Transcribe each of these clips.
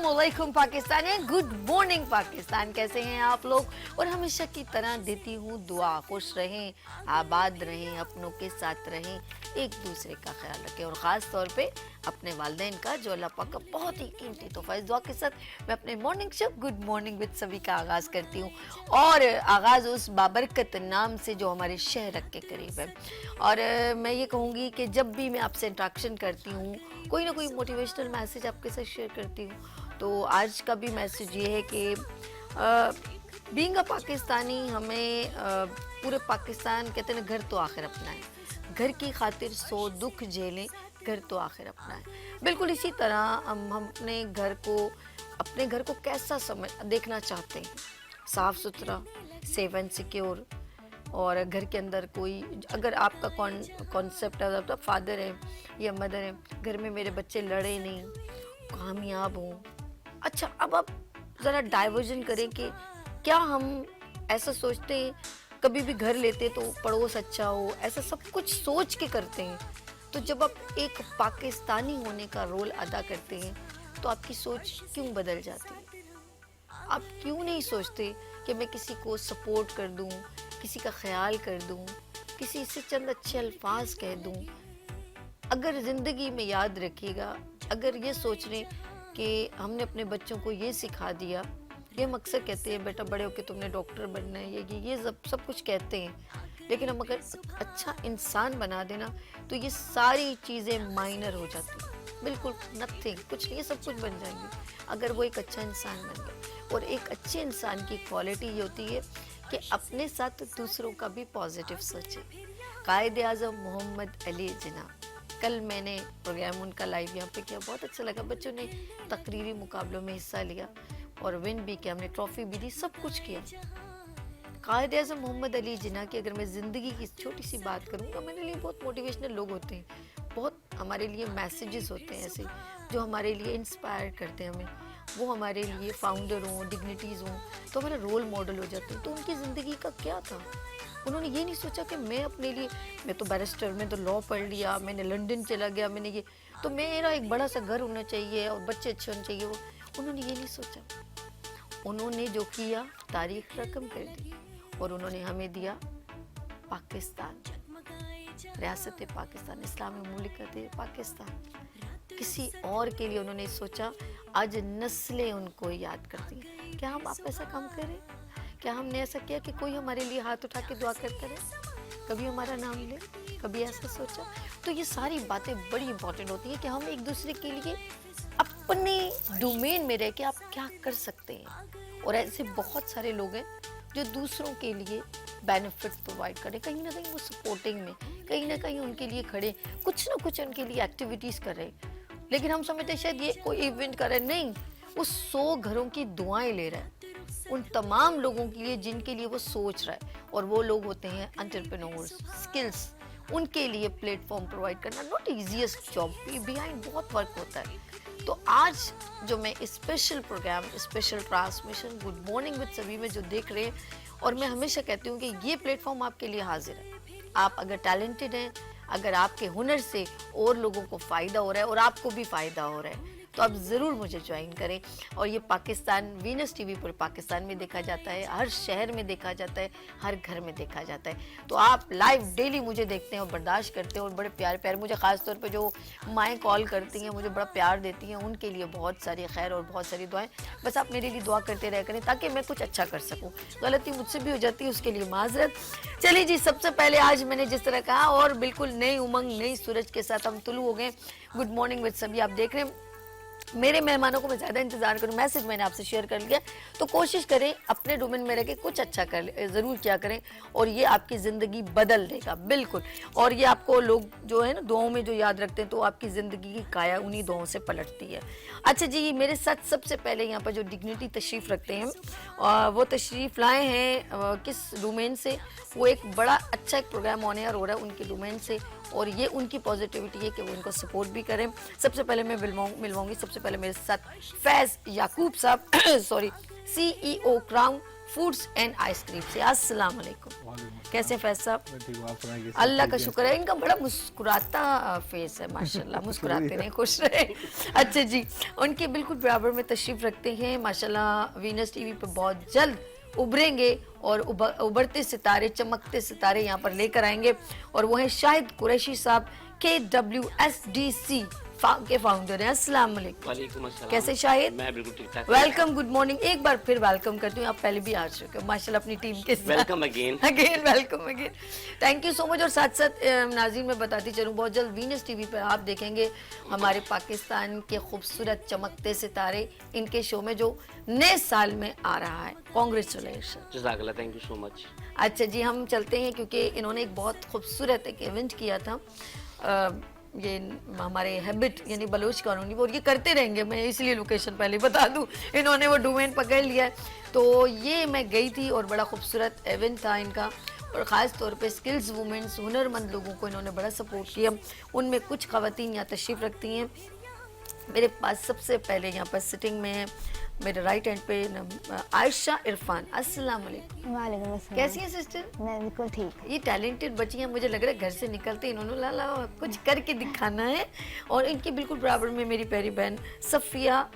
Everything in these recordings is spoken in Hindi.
अस्सलामुअलैकुम पाकिस्तान है, गुड मॉर्निंग पाकिस्तान। कैसे हैं आप लोग? और हमेशा की तरह देती हूँ दुआ, खुश रहें, आबाद रहें, अपनों के साथ रहें, एक दूसरे का ख्याल रखें और ख़ास तौर पे अपने वालिदैन का, जो अल्लाह पाक का बहुत ही कीमती तोहफा। इस दुआ के साथ मैं अपने morning show good morning with सभी का आगाज़ करती हूँ और आगाज़ उस बाबरकत नाम से जो हमारे शहर के करीब है। और मैं ये कहूँगी कि जब भी मैं आपसे इंट्रैक्शन करती हूँ, कोई ना कोई मोटिवेशनल मैसेज आपके साथ शेयर करती हूँ। तो आज का भी मैसेज ये है कि बीइंग अ पाकिस्तानी हमें पूरे पाकिस्तान कहते हैं ना, घर तो आखिर अपना है, घर की खातिर 100 दुख झेलें, घर तो आखिर अपना है। बिल्कुल इसी तरह हम अपने घर को कैसा देखना चाहते हैं, साफ़ सुथरा, सेफ एंड सिक्योर। और घर के अंदर कोई, अगर आपका कॉन्सेप्ट है, तो फादर है या मदर है, घर में मेरे बच्चे लड़े नहीं, कामयाब हों। अच्छा, अब आप ज़रा डाइवर्जन करें कि क्या हम ऐसा सोचते हैं, कभी भी घर लेते तो पड़ोस अच्छा हो, ऐसा सब कुछ सोच के करते हैं। तो जब आप एक पाकिस्तानी होने का रोल अदा करते हैं तो आपकी सोच क्यों बदल जाती है? आप क्यों नहीं सोचते कि मैं किसी को सपोर्ट कर दूं, किसी का ख्याल कर दूं, किसी से चंद अच्छे अल्फाज कह दूं? अगर ज़िंदगी में याद रखिएगा, अगर ये सोच लें कि हमने अपने बच्चों को ये सिखा दिया, ये हम अक्सर कहते हैं बेटा बड़े होके तुमने डॉक्टर बनना है, ये सब कुछ कहते हैं, लेकिन हम अगर अच्छा इंसान बना देना तो ये सारी चीज़ें माइनर हो जाती हैं, बिल्कुल नथिंग, कुछ नहीं, ये सब कुछ बन जाएंगे अगर वो एक अच्छा इंसान बन गया। और एक अच्छे इंसान की क्वालिटी ये होती है कि अपने साथ दूसरों का भी पॉजिटिव सोचे। कायद आज़म मोहम्मद अली जिन्ना, कल मैंने प्रोग्राम उनका लाइव यहाँ पे किया, बहुत अच्छा लगा। बच्चों ने तकरीरी मुकाबलों में हिस्सा लिया और विन भी किया, हमने ट्रॉफी भी दी, सब कुछ किया। कायद आज़म मोहम्मद अली जिन्ना की अगर मैं ज़िंदगी की छोटी सी बात करूँगा, मेरे लिए बहुत मोटिवेशनल लोग होते हैं, बहुत हमारे लिए मैसेजेस होते हैं ऐसे जो हमारे लिए इंस्पायर करते हैं हमें। वो हमारे लिए फाउंडर हों, डिग्निटीज़ हों, तो हमारा रोल मॉडल हो जाते हैं। तो उनकी ज़िंदगी का क्या था? उन्होंने ये नहीं सोचा कि मैं अपने लिए, मैं तो बैरिस्टर, मैं तो लॉ पढ़ लिया, मैंने लंदन चला गया, मैंने ये, तो मेरा एक बड़ा सा घर होना चाहिए और बच्चे अच्छे होने चाहिए। वो उन्होंने ये नहीं सोचा। उन्होंने जो किया, तारीख रकम कर दी और उन्होंने हमें दिया पाकिस्तान, रियासत पाकिस्तान, इस्लामी मुल्कत पाकिस्तान। किसी और के लिए उन्होंने सोचा, आज नस्लें उनको याद करती हैं। क्या हम आप ऐसा काम करें? क्या हमने ऐसा किया कि कोई हमारे लिए हाथ उठा के दुआ करता रहे, कभी हमारा नाम ले, कभी ऐसा सोचा? तो ये सारी बातें बड़ी इंपॉर्टेंट होती है कि हम एक दूसरे के लिए अपने डोमेन में रह के आप क्या कर सकते हैं। और ऐसे बहुत सारे लोग हैं जो दूसरों के लिए बेनिफिट्स प्रोवाइड करें, कहीं ना कहीं वो सपोर्टिंग में, कहीं ना कहीं उनके लिए खड़े, कुछ ना कुछ उनके लिए एक्टिविटीज़ कर रहे। लेकिन हम समझते हैं शायद ये कोई इवेंट कर रहे, नहीं, वो 100 घरों की दुआएं ले रहा है उन तमाम लोगों के लिए जिनके लिए वो सोच रहा है। और वो लोग होते हैं एंटरप्रेन्योर्स, स्किल्स, उनके लिए प्लेटफॉर्म प्रोवाइड करना नॉट इजीएस्ट जॉब, बिहाइंड बहुत वर्क होता है। तो आज जो मैं special programme, special transmission good morning with सभी में जो देख रहे हैं, और मैं हमेशा कहती हूँ कि ये प्लेटफॉर्म आपके लिए हाजिर है। आप अगर टैलेंटेड हैं, अगर आपके हुनर से और लोगों को फ़ायदा हो रहा है और आपको भी फ़ायदा हो रहा है, तो आप ज़रूर मुझे ज्वाइन करें। और ये पाकिस्तान, वीनस टीवी पूरे पाकिस्तान में देखा जाता है, हर शहर में देखा जाता है, हर घर में देखा जाता है। तो आप लाइव डेली मुझे देखते हैं और बर्दाश्त करते हैं और बड़े प्यार प्यार मुझे, ख़ास तौर पे जो माएँ कॉल करती हैं, मुझे बड़ा प्यार देती हैं, उनके लिए बहुत सारी खैर और बहुत सारी दुआएं। बस आप मेरे लिए दुआ करते रह करें ताकि मैं कुछ अच्छा कर सकूँ। गलती मुझसे भी हो जाती है, उसके लिए माजरत। चलिए जी, सबसे पहले आज मैंने जिस तरह कहा, और बिल्कुल नई उमंग, नई सूरज के साथ हम तुलू हो गए। गुड मॉर्निंग विद सभी आप देख रहे हैं। मेरे मेहमानों को मैं ज़्यादा इंतज़ार करूँ, मैसेज मैंने आपसे शेयर कर लिया, तो कोशिश करें अपने डोमेन में रह के कुछ अच्छा ज़रूर किया करें, और ये आपकी ज़िंदगी बदल देगा बिल्कुल। और ये आपको लोग जो है ना दुआओं में जो याद रखते हैं, तो आपकी ज़िंदगी की काया उन्हीं दुआओं से पलटती है। अच्छा जी, मेरे साथ सबसे पहले यहाँ पर जो डिग्निटी तशरीफ़ रखते हैं, वो तशरीफ़ लाए हैं किस डोमेन से, वो एक बड़ा अच्छा एक प्रोग्राम ऑन एयर हो रहा है उनके डोमेन से, और ये उनकी पॉजिटिविटी है कि वो इनको सपोर्ट भी करें। सबसे पहले मैं मिलवाऊंगी सबसे पहले मेरे साथ फैज़ याकूब साहब sorry, CEO crown foods and ice cream से। अस्सलाम वालेकुम, कैसे हैं फैज साहब? मैं अल्लाह का शुक्र है, इनका बड़ा मुस्कुराता फेस है माशाल्लाह, मुस्कुराते रहे, खुश रहे। अच्छा जी, उनके बिल्कुल बराबर में तशरीफ रखते हैं माशाल्लाह, वीनस टीवी पे बहुत जल्द उभरेंगे और उभरते सितारे, चमकते सितारे यहाँ पर लेकर आएंगे, और वो हैं शाहिद कुरैशी साहब, KWSDC के फाउंडर हैं। अस्सलाम वालेकुम। वालेकुम अस्सलाम। कैसे शाहिद? मैं बिल्कुल ठीक ठाक। Welcome, good morning. एक बार फिर वेलकम करती हूँ, आप पहले भी आ चुके हो माशाल्लाह अपनी टीम के साथ। Welcome again. Again welcome again, thank you so much. और साथ साथ नाज़रीन मैं बताती चलूँ, बहुत जल्द वीनस टीवी पर आप देखेंगे हमारे पाकिस्तान के खूबसूरत चमकते सितारे, इनके शो में जो नए साल में आ रहा है। कॉन्ग्रेचुलेशन। जज़ाकल्लाह, थैंक यू सो मच। अच्छा जी, हम चलते हैं क्योंकि इन्होंने एक बहुत खूबसूरत एक इवेंट किया था, ये हमारे हैबिट यानी बलोच कॉलोनी, और ये करते रहेंगे, मैं इसलिए लोकेशन पहले बता दूं, इन्होंने वो डोमेन पकड़ लिया है। तो ये मैं गई थी और बड़ा खूबसूरत इवेंट था इनका, और ख़ास तौर पे स्किल्स वुमेंस, हुनरमंद लोगों को इन्होंने बड़ा सपोर्ट किया। उनमें कुछ ख़वातीन यहाँ तशरीफ़ रखती हैं मेरे पास। सबसे पहले यहाँ पर सिटिंग में है मेरे राइट हैंड पे आयशा इरफान। अस्सलाम वालेकुम। वालेकुम अस्सलाम। कैसी हैं सिस्टर? मैं बिल्कुल ठीक। ये टैलेंटेड बच्ची हैं, मुझे लग रहा है घर से निकलते इन्होंने ला ला कुछ करके दिखाना है। और इनके बिल्कुल बराबर में मेरी प्यारी बहन सफिया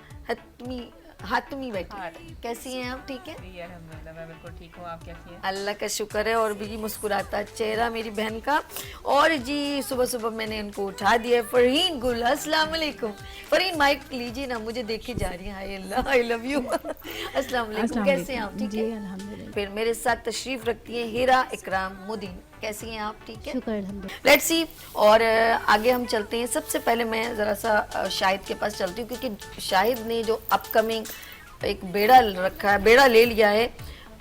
हातमी बैठी है। कैसी हैं आप? ठीक है जी अल्हम्दुलिल्लाह, मैं बिल्कुल ठीक हूँ। आप कैसी हैं? अल्लाह का शुक्र है। और भी मुस्कुराता चेहरा मेरी बहन का। और जी सुबह सुबह मैंने इनको उठा दिया, फरहीन गुल। अस्सलाम वालेकुम फरहीन, माइक लीजिए ना, मुझे देखे जा रही हैं। हाय अल्लाह, आई लव यू। अस्सलाम वालेकुम, कैसे हैं आप? ठीक है अल्हम्दुलिल्लाह। फिर मेरे साथ तशरीफ रखती हैं हीरा इकराम मुदीन। कैसी हैं आप? ठीक है, शुक्र अल्हम्दुलिल्लाह। Let's see. और आगे हम चलते हैं। सबसे पहले मैं ज़रा सा शाहिद के पास चलती हूँ, क्योंकि शाहिद ने जो अपकमिंग एक बेड़ा रखा है, बेड़ा ले लिया है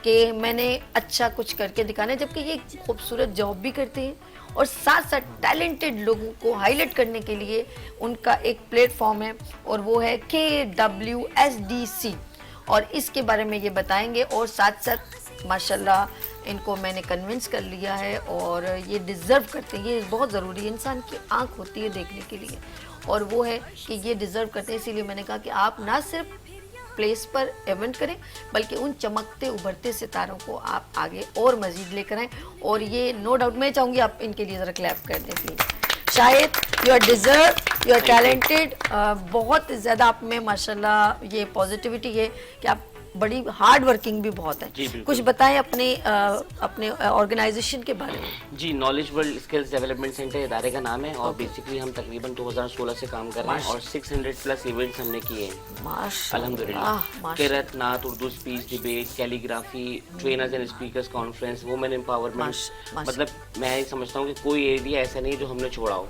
कि मैंने अच्छा कुछ करके दिखाना है, जबकि ये खूबसूरत जॉब भी करते हैं और साथ साथ टैलेंटेड लोगों को हाईलाइट करने के लिए उनका एक प्लेटफॉर्म है, और वो है KWSDC, और इसके बारे में ये बताएंगे। और साथ साथ माशाल्लाह इनको मैंने कन्विंस कर लिया है, और ये डिज़र्व करते हैं। ये बहुत ज़रूरी है, इंसान की आंख होती है देखने के लिए, और वो है कि ये डिज़र्व करते हैं। इसीलिए मैंने कहा कि आप ना सिर्फ प्लेस पर इवेंट करें, बल्कि उन चमकते उभरते सितारों को आप आगे और मज़ीद लेकर आएँ। और ये नो डाउट, मैं चाहूँगी आप इनके लिए ज़रा क्लैप कर दें प्लीज़। शायद you are deserve, you are talented, बहुत ज़्यादा आप में माशाल्लाह ये पॉजिटिविटी है कि आप बड़ी हार्ड वर्किंग भी बहुत है। कुछ बताएं अपने ऑर्गेनाइजेशन के बारे में। जी, knowledge world skills development centre इदारे का नाम है, और बेसिकली हम तकरीबन 2016 से काम कर रहे हैं, और 600 प्लस इवेंट्स हमने किए हैं अल्हम्दुलिल्लाह। किरत, नात, Urdu speech, debate, calligraphy, trainers and speakers conference, women empowerment. मतलब मैं समझता हूँ कि कोई एरिया ऐसा नहीं जो हमने छोड़ा हो।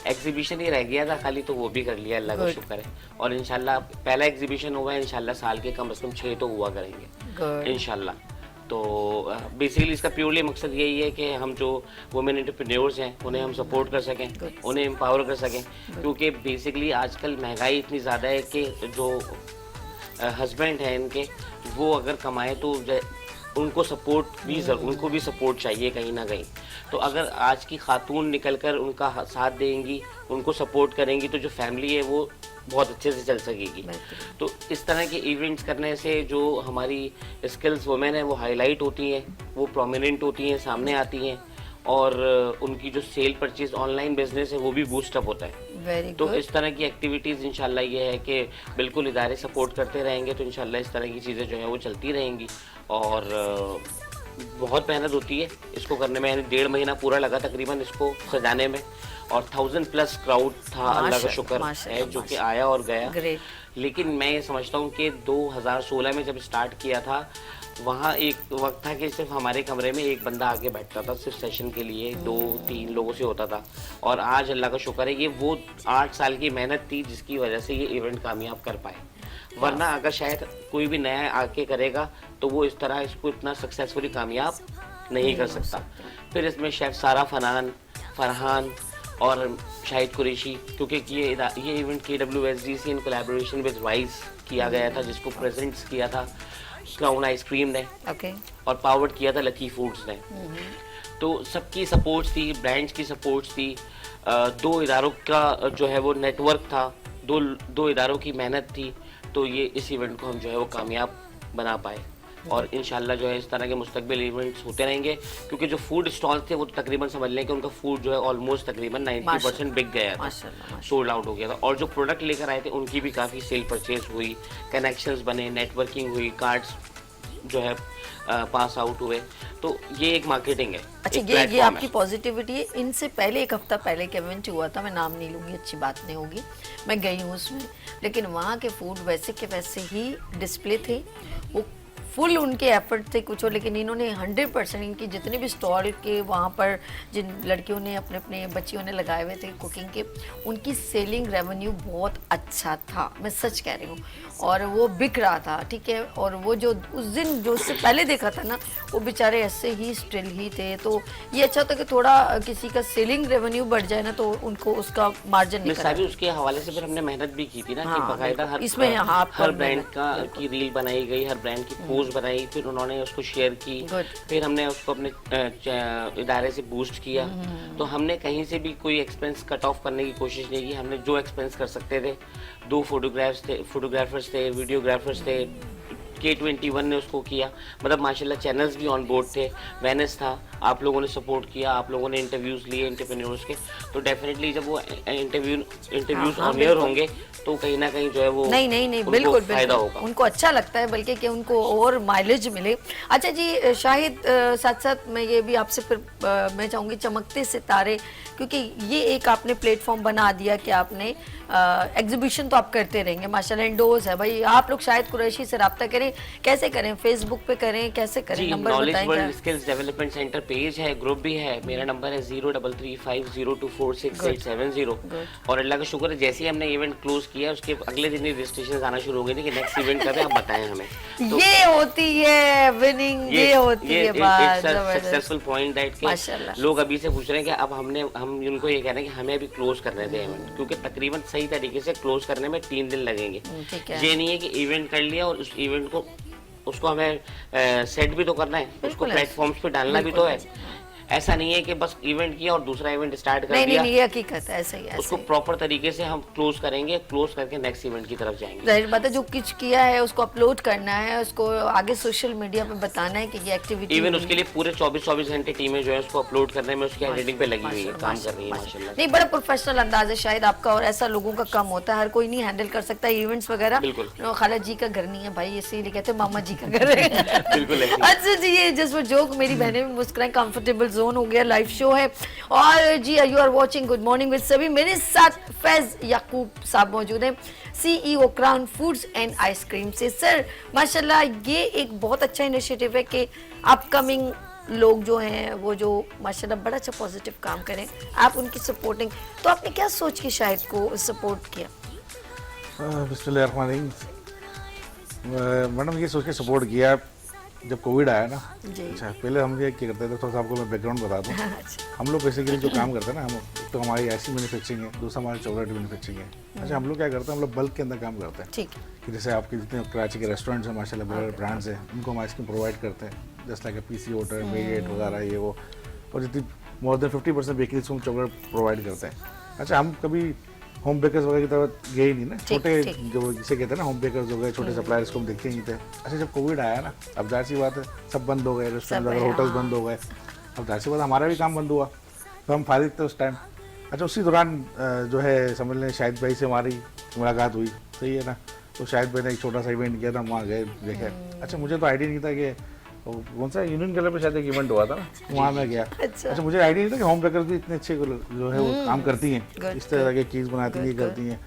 एग्जीबिशन ही रह गया था खाली, तो वो भी कर लिया, अल्लाह का शुक्र है। और इंशाल्लाह पहला एग्जीबिशन हुआ है, इंशाल्लाह साल के कम से कम 6 तो हुआ करेंगे इंशाल्लाह। तो बेसिकली इसका प्योरली मकसद यही है कि हम जो वुमेन एंटरप्रेन्योर्स हैं उन्हें हम सपोर्ट कर सकें, उन्हें एम्पावर कर सकें, क्योंकि बेसिकली आजकल महंगाई इतनी ज़्यादा है कि जो हस्बैंड हैं इनके, वो अगर कमाएं तो उनको सपोर्ट भी उनको भी सपोर्ट चाहिए कहीं ना कहीं। तो अगर आज की खातून निकलकर उनका साथ देंगी, उनको सपोर्ट करेंगी, तो जो फैमिली है वो बहुत अच्छे से चल सकेगी। तो इस तरह के इवेंट्स करने से जो हमारी स्किल्स वुमेन है वो हाईलाइट होती हैं, वो प्रोमिनेंट होती हैं, सामने आती हैं, और उनकी जो सेल परचेज ऑनलाइन बिजनेस है वो भी बूस्टअप होता है। तो इस तरह की एक्टिविटीज़ इंशाल्लाह ये है कि बिल्कुल इदारे सपोर्ट करते रहेंगे, तो इंशाल्लाह इस तरह की चीज़ें जो है वो चलती रहेंगी। और बहुत मेहनत होती है इसको करने में, यानी 1.5 महीना पूरा लगा तकरीबन इसको सजाने में, और 1000 प्लस क्राउड था, अल्लाह का शुक्र है जो कि आया और गया। लेकिन मैं ये समझता हूँ कि 2016 में जब स्टार्ट किया था, वहाँ एक वक्त था कि सिर्फ हमारे कमरे में एक बंदा आके बैठता था सिर्फ सेशन के लिए, 2-3 लोगों से होता था। और आज अल्लाह का शुक्र है, ये वो 8 साल की मेहनत थी जिसकी वजह से ये इवेंट कामयाब कर पाए। वरना अगर शायद कोई भी नया आके करेगा तो वो इस तरह इसको इतना सक्सेसफुली कामयाब नहीं कर सकता। फिर इसमें शेफ सारा फरहान और शाहिद कुरैशी, क्योंकि ये event KWSDC in collaboration with rice किया गया था, जिसको प्रेजेंट्स किया था क्राउन आइसक्रीम ने, और पावर्ड किया था लकी फूड्स ने। तो सबकी सपोर्ट थी, ब्रांड्स की सपोर्ट थी, 2 इदारों का जो है वो नेटवर्क था, दो इदारों की मेहनत थी, तो ये इस इवेंट को हम जो है वो कामयाब बना पाए। और इंशाल्लाह जो है इस तरह के मुस्तकबिल इवेंट्स होते रहेंगे, क्योंकि जो फूड स्टॉल्स थे वो तकरीबन समझ लें कि उनका फूड जो है ऑलमोस्ट तकरीबन 90% बिक गया था, सोल्ड आउट हो गया था। और जो प्रोडक्ट लेकर आए थे उनकी भी काफ़ी सेल परचेज हुई, कनेक्शंस बने, नेटवर्किंग हुई, कार्ड्स जो है पास आउट हुए। तो ये एक मार्केटिंग है। अच्छा, ये आपकी पॉजिटिविटी है। इनसे पहले एक हफ्ता पहले एक इवेंट हुआ था, मैं नाम नहीं लूँगी, अच्छी बात नहीं होगी, मैं गई हूँ उसमें, लेकिन वहाँ के फूड वैसे के वैसे ही डिस्प्ले थे, वो फुल उनके एफर्ट थे कुछ और, लेकिन इन्होंने 100% इनकी जितने भी स्टॉल के वहाँ पर जिन लड़कियों ने अपने अपने बच्चियों ने लगाए हुए थे कुकिंग के, उनकी सेलिंग रेवेन्यू बहुत अच्छा था, मैं सच कह रही हूँ, और वो बिक रहा था, ठीक है। और वो जो उस दिन जो उससे पहले देखा था ना, वो बेचारे ऐसे ही स्टिल ही थे। तो ये अच्छा था कि थोड़ा किसी का सेलिंग रेवेन्यू बढ़ जाए ना, तो उनको उसका मार्जिन निकल आए। उसके हवाले से फिर हमने मेहनत भी की थी ना, हाँ, कि बाकायदा हर ब्रांड की रील बनाई गई, हर ब्रांड की पोस्ट बनाई, फिर उन्होंने उसको शेयर की, फिर हमने उसको अपने इदारे से बूस्ट किया। तो हमने कहीं से भी कोई एक्सपेंस कट ऑफ करने की कोशिश नहीं की। हमने जो एक्सपेंस कर सकते थे, 2 फोटोग्राफर्स थे, वीडियोग्राफर्स थे, K21 ने उसको किया, मतलब माशाल्लाह चैनल्स भी ऑन बोर्ड थे, वेनेस था, आप लोगों ने सपोर्ट किया, आप लोगों ने इंटरव्यूज़ लिए एंटरप्रेन्योर्स के। तो डेफिनेटली जब वो इंटरव्यूज़ ऑन एयर होंगे तो कहीं ना कहीं जो है वो नहीं बिल्कुल फायदा होगा, उनको अच्छा लगता है, बल्कि कि उनको और माइलेज मिले। अच्छा जी शाहिद, साथ साथ मैं ये भी आपसे फिर मैं चाहूँगी चमकते सितारे, क्योंकि ये एक आपने प्लेटफॉर्म बना दिया कि आपने एग्जीबिशन तो आप करते रहेंगे माशाल्लाह, इंडोर्स है भाई, आप लोग शायद कुरैशी से रब्ता करें, कैसे करें, फेसबुक पे करें, कैसे करें, नंबर बताएं। World skills development centre page है, ग्रुप भी है, मेरा नंबर है 033502466870। और अल्लाह का शुक्र है जैसे ही हमने इवेंट क्लोज किया उसके अगले दिन ही रजिस्ट्रेशन आना शुरू हो गई थी कि नेक्स्ट इवेंट कब है आप बताएं हमें। तो ये होती है विनिंग, ये होती है बात, सक्सेसफुल पॉइंट दैट के लोग अभी से पूछ रहे हैं कि अब हम उनको ये कह रहे हैं कि हमें अभी क्लोज करने दें इवेंट, क्योंकि तकरीबन सही तरीके से क्लोज करने में 3 दिन लगेंगे। ये नहीं है कि इवेंट कर लिया और उस इवेंट को उसको हमें सेट भी तो करना है, उसको प्लेटफॉर्म्स पे डालना भी तो है। ऐसा नहीं है कि बस इवेंट किया और दूसरा इवेंट स्टार्ट कर दिया। नहीं, ये हकीकत है, ऐसा ही है। उसको प्रॉपर तरीके से हम क्लोज करेंगे, क्लोज करके नेक्स्ट इवेंट की तरफ जाएंगे। जाहिर बात है, जो कुछ किया है उसको अपलोड करना है, उसको आगे सोशल मीडिया पे बताना है कि ये एक्टिविटी। इवन उसके लिए पूरे 24 घंटे टीमें जो है उसको अपलोड करने में, उसकी एडिटिंग पे लगी हुई है, काम कर रही है माशाल्लाह। नहीं, बड़ा प्रोफेशनल अंदाज है शायद आपका, और ऐसा लोगों का कम होता है, हर कोई नहीं हैंडल कर सकता इवेंट्स वगैरह। बिल्कुल, खाला जी का घर नहीं है भाई, इसीलिए कहते मामा जी का घर है। बिल्कुल। अच्छा जी, ये जस्ट वो जोक, मेरी बहनें भी मुस्कुराएं, कंफर्टेबल जोन हो गया, लाइव शो है। और जी you are watching good morning with सभी, मेरे साथ फैज याकूब साहब मौजूद हैं, CEO crown foods and ice cream से। सर माशाल्लाह ये एक बहुत अच्छा इनिशिएटिव है कि अपकमिंग लोग जो हैं वो जो माशाल्लाह बड़ा अच्छा पॉजिटिव काम करें, आप उनकी सपोर्टिंग। तो आपने क्या सोच के शाहिद को सपोर्ट किया? बिस्मिल्लाहिर्रहमानिर्रहीम। मैडम ये सोच के सपोर्ट किया जब कोविड आया ना। अच्छा, पहले हम ये क्या करते थे, थोड़ा सा आपको मैं बैकग्राउंड बता दूँ। हम लोग बेसिकली जो काम करते हैं ना, हम तो हमारी ऐसी मैन्युफैक्चरिंग है, दूसरा हमारी चॉकलेट मैन्युफैक्चरिंग है। अच्छा, हम लोग क्या करते हैं, हम लोग बल्क के अंदर काम करते हैं। ठीक है। कि जैसे आपके जितने कराची के रेस्टोरेंट्स हैं माशाल्लाह, बड़े बड़े ब्रांड्स हैं, उनको हम आइसक्रीम प्रोवाइड करते हैं, जैसे लाइक PC होटल, मेरियट वगैरह ये वो, और जितनी मोर देन 50% बेकरीज को हम चॉकलेट प्रोवाइड करते हैं। अच्छा, हम कभी होम बेकर्स वगैरह की तरफ गए ही नहीं ना, छोटे जो जिसे कहते हैं ना होम बेकर्स हो गए, छोटे सप्लायर्स को हम देखते ही नहीं थे। अच्छा, जब कोविड आया ना, अब जाहिर सी बात है सब बंद हो गए, रेस्टोरेंट वगैरह होटल्स बंद हो गए, अब जाहिर सी बात हमारा भी काम बंद हुआ, तो हम फारिग थे उस टाइम। अच्छा, उसी दौरान जो है समझ लें शाहिद भाई से हमारी मुलाकात हुई, सही है ना। तो शाहिद भाई ने एक छोटा सा इवेंट किया था, हम वहाँ गए, देखे। अच्छा, मुझे तो आइडिया नहीं था कि कौन सा यूनियन क्लब पे शायद एक इवेंट हुआ था ना, वहाँ मैं गया। अच्छा, मुझे आइडिया नहीं था कि होम बेकर्स भी इतने अच्छे जो है वो काम करती हैं, इस तरह के चीज़ बनाती हैं, करती हैं।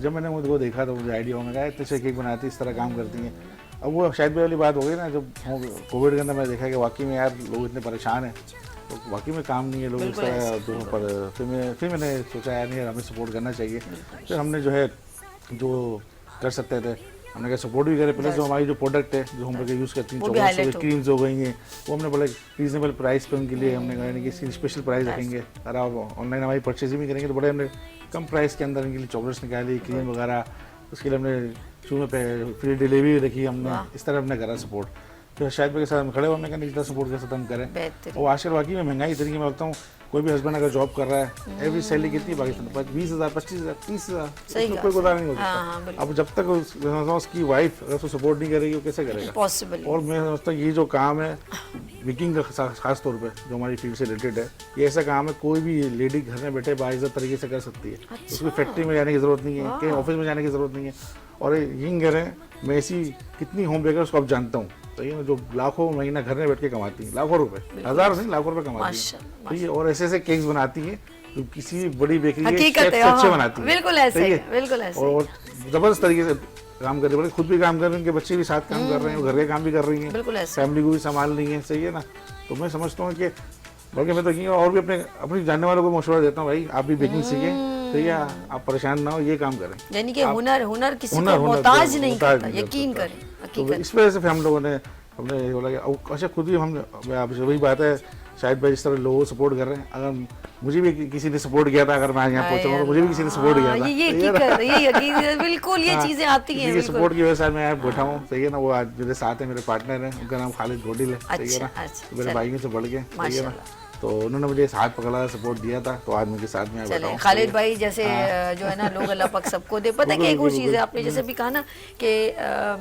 जब मैंने मुझको देखा तो मुझे आइडिया होने लगा इतने अच्छे केक बनाती, इस तरह काम करती हैं। अब वो शायद भाई वाली बात हो गई ना, जब कोविड के अंदर मैंने देखा कि वाकई में यार लोग इतने परेशान हैं, तो वाकई में काम नहीं है लोग इस तरह तो पर फिर मैंने सोचा यार नहीं, हमें सपोर्ट करना चाहिए। फिर हमने जो है जो कर सकते थे हमने क्या सपोर्ट भी करे, प्लस जो हमारी जो प्रोडक्ट है जो हम लोग यूज़ करती हैं, चॉकलेट्स क्रीम्स हो गई हैं, वो हमने बड़े रीजनेबल प्राइस पे उनके लिए हमने कहा कि इसकी स्पेशल प्राइस रखेंगे। अगर आप ऑनलाइन हमारी परचेजिंग भी करेंगे तो बड़े हमने कम प्राइस के अंदर इनके लिए चॉकलेट्स निकाली, क्रीम वगैरह, उसके लिए हमने शुरू में फ्री डिलीवरी रखी हमने, इस तरह हमने करा सपोर्ट। फिर शायद के साथ हम खड़े, हमने कहा जितना सपोर्ट कर सकते हम करें। और आजकल वाकई में महंगाई तरीके में लगता हूँ कोई भी हस्बैंड अगर जॉब कर रहा है, एवरी सैलरी कितनी है पाकिस्तान में? 20,000, 25,000, 30,000, सही इसमें कहा, कोई गुजारा नहीं हो हाँ, हाँ, सकता। बिल्कुल। अब जब तक उसकी वाइफ अगर उसको सपोर्ट नहीं करेगी, वो कैसे करेगा? पॉसिबल। और मैं समझता हूँ ये जो काम है बेकिंग का खास तौर पे जो हमारी फील्ड से रिलेटेड है, ये ऐसा काम है कोई भी लेडी घर में बैठे बाइज्जत तरीके से कर सकती है। उसको फैक्ट्री में जाने की जरूरत नहीं है, कहीं ऑफिस में जाने की जरूरत नहीं है। और यही कह रहे हैं, मैं ऐसी कितनी होम बेकर्स को अब जानता हूँ, तो ये जो लाखों महीना घर में बैठ के कमाती हैं, लाखों रुपए, हजार नहीं लाखों रुपए कमाती हैं, ठीक है। और ऐसे ऐसे केक्स बनाती हैं जो किसी बड़ी बेकरी के शेफ से अच्छे बनाती है, बिल्कुल ऐसे ही, बिल्कुल ऐसे। और जबरदस्त तरीके से काम कर रही है, खुद भी काम कर रही है, उनके बच्चे भी साथ काम कर रहे हैं, घर के काम भी कर रही हैं, बिल्कुल ऐसे। फैमिली को भी संभाल रही है, सही है ना। तो मैं समझता हूँ कि बल्कि मैं तो ये और भी अपनी जानने वालों को मशवरा देता हूँ, भाई आप भी बेकिंग सीखें, तो ये आप परेशान ना हो, ये काम करें। यानी कि हुनर किसी को मोहताज नहीं करता, यकीन करें। तो इस वजह से फिर हम लोगों ने हमने बोला कि अच्छा खुद ही हम आपसे वही बात है, शायद भाई इस तरह लोगों को सपोर्ट कर रहे हैं। अगर मुझे भी किसी ने सपोर्ट किया था, अगर मैं यहाँ पहुंचा तो मुझे भी किसी ने सपोर्ट किया था। ये बिल्कुल ये चीजें आती हैं, ये सपोर्ट की वजह से मैं यहाँ बैठा हूँ, सही है ना। वो आज मेरे साथ है, मेरे पार्टनर है, उनका नाम खालिद घोडिल है, सही है ना। मेरे भाई से बढ़ के, सही है ना। तो उन्होंने मुझे हाथ पकड़ा, सपोर्ट दिया था, तो आज उनके साथ में बैठा हूँ। खालिद भाई जैसे जो है ना, लोग अल्लाह पाक सबको दे। पता है कि एक और चीज़ है, आपने जैसे भी कहा ना कि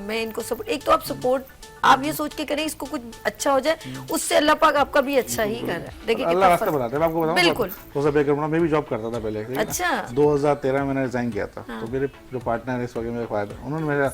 मैं इनको सपोर्ट, एक तो आप सपोर्ट आप ये सोच के करें इसको कुछ अच्छा हो जाए, उससे अल्लाह पाक आपका भी अच्छा ही कर रहा है। देखिए अल्लाह रास्ता बनाते हैं, मैं आपको बताऊं, बिल्कुल। तो बेकर मैं भी जॉब करता था पहले, अच्छा। 2013 में मैंने रिजाइन किया था। तो मेरे जो पार्टनर है इस वक्त मेरे फादर, उन्होंने मेरा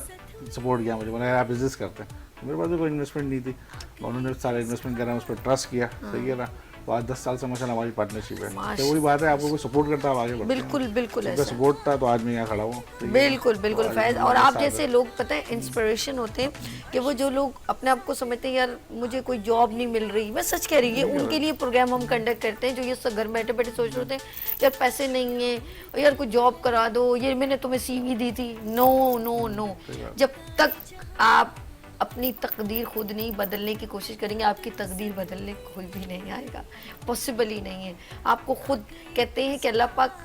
सपोर्ट किया, मुझे बोला आप बिजनेस करते हैं। मेरे पास भी कोई इन्वेस्टमेंट नहीं थी, उन्होंने सारा इन्वेस्टमेंट करा, उस पर ट्रस्ट किया, सही है ना। आज 10 साल से माशाल्लाह हमारी पार्टनरशिप है। तो वही बात है, आपको कोई सपोर्ट करता है, आप आगे बढ़ते हैं। बिल्कुल बिल्कुल ऐसा सपोर्ट था तो आज मैं यहाँ खड़ा हूँ। बिल्कुल बिल्कुल फैज। और आप जैसे लोग पता है इंस्पिरेशन होते हैं कि वो जो लोग अपने आप को समझते हैं यार मुझे कोई जॉब नहीं मिल रही, मैं सच कह रही हूँ, उनके लिए प्रोग्राम हम कंडक्ट करते हैं जो ये सब घर बैठे बैठे सोच रहे होते हैं यार पैसे नहीं है यार कोई जॉब करा दो, ये मैंने तुम्हें CV दी थी। नो नो नो, जब तक आप अपनी तकदीर खुद नहीं बदलने की कोशिश करेंगे, आपकी तकदीर बदलने कोई भी नहीं आएगा, पॉसिबल ही नहीं है। आपको खुद कहते हैं कि अल्लाह पाक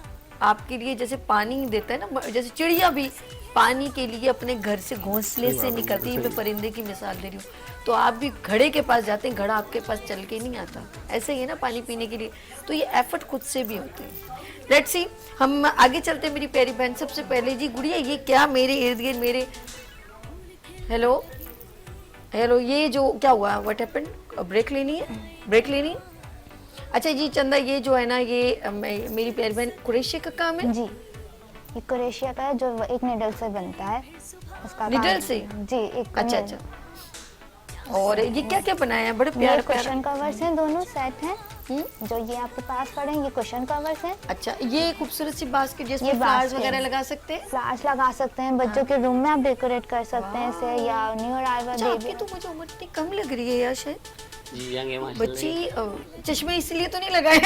आपके लिए जैसे पानी देता है ना, जैसे चिड़िया भी पानी के लिए अपने घर से घोंसले से निकलती है, मैं परिंदे की मिसाल दे रही हूँ। तो आप भी घड़े के पास जाते हैं, घड़ा आपके पास चल के नहीं आता, ऐसे ही है ना पानी पीने के लिए। तो ये एफर्ट खुद से भी होते हैं। लेट्स सी, हम आगे चलते हैं मेरी प्यारी बहन। सबसे पहले जी गुड़िया, ये क्या मेरे इर्द गिर्द मेरे, हेलो हेलो, ये जो क्या हुआ, व्हाट हैपेंड? ब्रेक लेनी है, ब्रेक लेनी है। अच्छा जी चंदा, ये जो है ना ये मेरी प्यारी बहन कुरैशी का काम है जी, ये कुरैशिया का है जो एक निडल से बनता है, उसका निडल से जी एक। अच्छा अच्छा। और ये क्या क्या बनाया है, बड़े प्यारे प्यारे कुशन कवर्स हैं, दोनों सेट हैं। जो ये आपके पास पड़े हैं ये कुशन कवर्स हैं। अच्छा, ये खूबसूरत सी बास्केट जिसमें ये फ्लावर्स basket। वगैरह लगा सकते हैं। फ्लावर्स लगा सकते हैं, बच्चों के रूम में आप डेकोरेट कर सकते हैं इसे, या न्यू अराइवल अच्छा, आपकी बेबी। तो मुझे उम्र इतनी कम लग रही है यार, शायद जी यंग है माशाल्लाह। बच्ची चश्मे इसलिए तो नहीं लगाए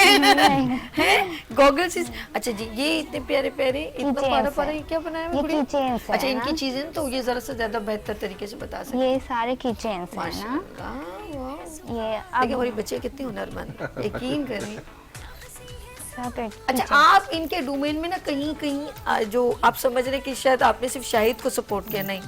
हैं, गॉगल्स। अच्छा जी, ये इतने प्यारे प्यारे, इतना प्यारा प्यारा, ये क्या बनाया है ये गुड़िया? keychains है अच्छा, इनकी ना? चीजें तो ये जरा सा ज्यादा बेहतर तरीके से बता सकते हैं। ये सारे कीचेन्स हैं ना। माशाल्लाह, वाह। ये देखिए अब हमारी बच्चे कितनी हुनरमंद, यकीन करें। सब एक अच्छा, आप इनके डोमेन में ना कहीं कहीं जो आप समझ रहे हैं कि शायद आपने सिर्फ शाहिद को सपोर्ट किया, नहीं,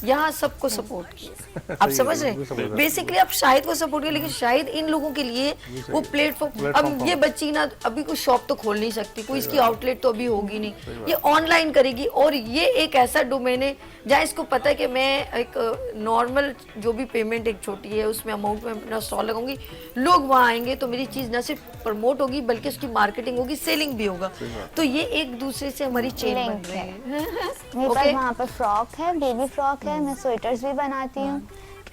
यहाँ सबको सपोर्ट किया। आप समझ रहे हैं, बेसिकली आप शाहिद को सपोर्ट किया, लेकिन शाहिद इन लोगों के लिए वो प्लेटफॉर्म। अब ये बच्ची ना अभी कोई शॉप तो खोल नहीं सकती, कोई इसकी आउटलेट तो अभी होगी नहीं, ये ऑनलाइन करेगी। और ये एक ऐसा डोमेन है जहाँ इसको पता है कि मैं एक नॉर्मल जो भी पेमेंट एक छोटी है उसमें अमाउंट में अपना स्टॉल लगाऊंगी, लोग वहाँ आएंगे तो मेरी चीज़ ना सिर्फ प्रमोट होगी बल्कि उसकी मार्केटिंग होगी, सेलिंग भी होगा। तो ये एक दूसरे से हमारी चेन बन रही है। मेरे पास वहाँ पर फ्रॉक है, बेबी फ्रॉक है, मैं स्वेटर्स भी बनाती हूँ,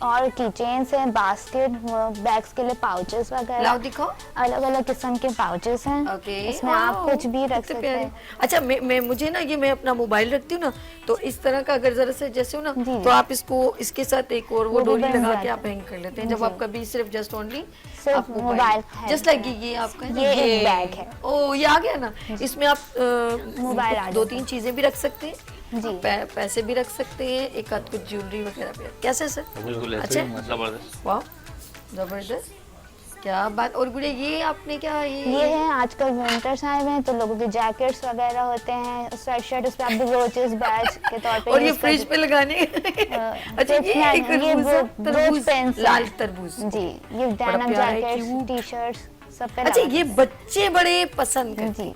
और कीचेन्स हैं, बास्केट, बैग्स के लिए पाउचेस वगैरह। लाओ दिखाओ, अलग अलग किस्म के पाउचेस हैं। ओके, इसमें आप कुछ भी रख सकते हैं। अच्छा, मैं मुझे ना ये मैं अपना मोबाइल रखती हूँ ना, तो इस तरह का अगर जरा से जैसे हो ना, तो आप इसको इसके साथ एक और वो डोरी बन लगा जाता के है। आप हैंग कर लेते हैं। जब आप कभी सिर्फ जस्ट ओनली सिर्फ मोबाइल जस्ट लाइक ये आपका है ना, ये एक बैग है। ओ, ये आ गया ना, इसमें आप मोबाइल आ 2-3 चीजें भी रख सकते हैं जी। पैसे भी रख सकते हैं, एक आध कुछ ज्वेलरी वगैरह भी। कैसे सर? बिल्कुल अच्छा, ऐसे जबरदस्त। वाह, जबरदस्त, क्या बात। और गुड़िया ये आपने क्या ये है, आजकल विंटर्स आए हुए हैं तो लोगों के जैकेट्स वगैरह होते हैं, स्वेट शर्ट, उस पे आप ब्रोचेस बैच के तौर पे और ये यूज कर फ्रिज पे लगाने अच्छा, ये एक ये तरबूज, ब्रोच पेंस लाल तरबूज जी, ये डेनिम प्यारा है, जैकेट्स, cute। टी शर्ट्स सब पे अच्छा, लगा ये सकते बच्चे बड़े पसंद हैं। करते हैं। जी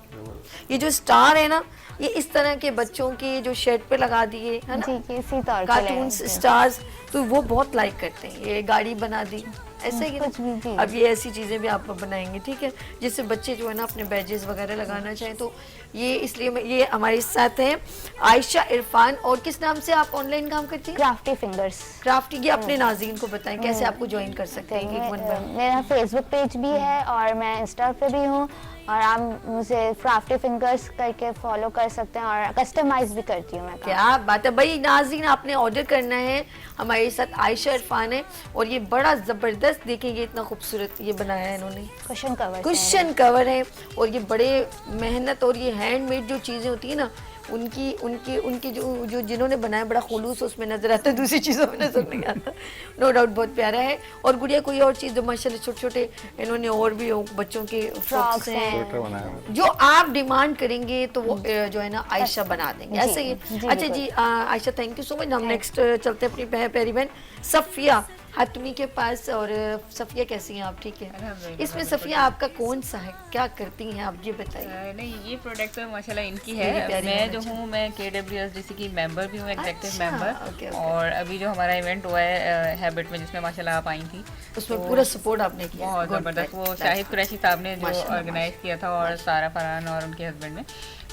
ये जो स्टार है ना, ये इस तरह के बच्चों के जो शर्ट पे लगा दिए है ना, जी जी, इसी तौर पे कार्टून्स ले- स्टार्स, तो वो बहुत लाइक करते हैं। ये गाड़ी बना दी ऐसे ही कुछ भी, जी। अब ये ऐसी चीजें भी आप बनाएंगे, ठीक है, जिससे बच्चे जो है ना अपने बैजेस वगैरह लगाना चाहें। तो ये इसलिए ये हमारे साथ हैं आयशा इरफान। और किस नाम से आप ऑनलाइन काम करती हैं? Crafty fingers. क्राफ्टी। ये अपने नाज़रीन को बताएं कैसे आपको ज्वाइन कर सकते हैं एक वन बाय। मेरा फेसबुक पेज भी है और मैं इंस्टा पे भी हूँ, और आप मुझे क्राफ्टी फिंगर्स करके फॉलो कर सकते हैं, और कस्टमाइज भी करती हूँ मैं काम। क्या बात है भाई नाज़रीन, आपने ऑर्डर करना है। हमारे साथ आयशा इरफान है और ये बड़ा ज़बरदस्त, देखेंगे इतना खूबसूरत ये बनाया है इन्होंने। कुशन कवर कुशन कवर है और ये बड़े मेहनत, और ये हैंडमेड जो चीज़ें होती है ना, उनकी उनकी उनकी जो जिन्होंने बनाया बड़ा खुलूस उसमें नजर आता है, दूसरी चीज़ों में नजर नहीं आता। नो डाउट बहुत प्यारा है। और गुड़िया कोई और चीज़ जो माशाल्लाह छोटे छोटे इन्होंने और भी बच्चों के फ्रॉक्स हैं स्वेटर बनाया है। जो आप डिमांड करेंगे तो वो जो है ना आयशा बना देंगे, ऐसे ही। जी, अच्छा जी Ayesha, thank you so much. हम नेक्स्ट चलते हैं अपनी प्यारी बहन सफ़िया हातमी के पास। और सफ़िया कैसी हैं आप? ठीक है। अल्हम्दुलिल्लाह, इसमें सफ़िया आपका कौन सा है, क्या करती हैं आप, ये बताइए। नहीं, ये प्रोडक्ट तो माशाल्लाह इनकी मेरी है। प्यारी मैं जो बहन, हूँ, मैं KWSDC की मेंबर भी हूँ, एग्जेक्टिव अच्छा, मेंबर। Okay, okay. और अभी जो हमारा इवेंट हुआ है हैबिट में, जिसमें माशाल्लाह आप आई थी, उसमें पूरा सपोर्ट आपने किया। बहुत Good, ज़बरदस्त। वो that's शाहिद कुरैशी साहब ने जो माशाल्लाह, ऑर्गेनाइज किया था, और सारा फरहान और उनके हस्बैंड ने,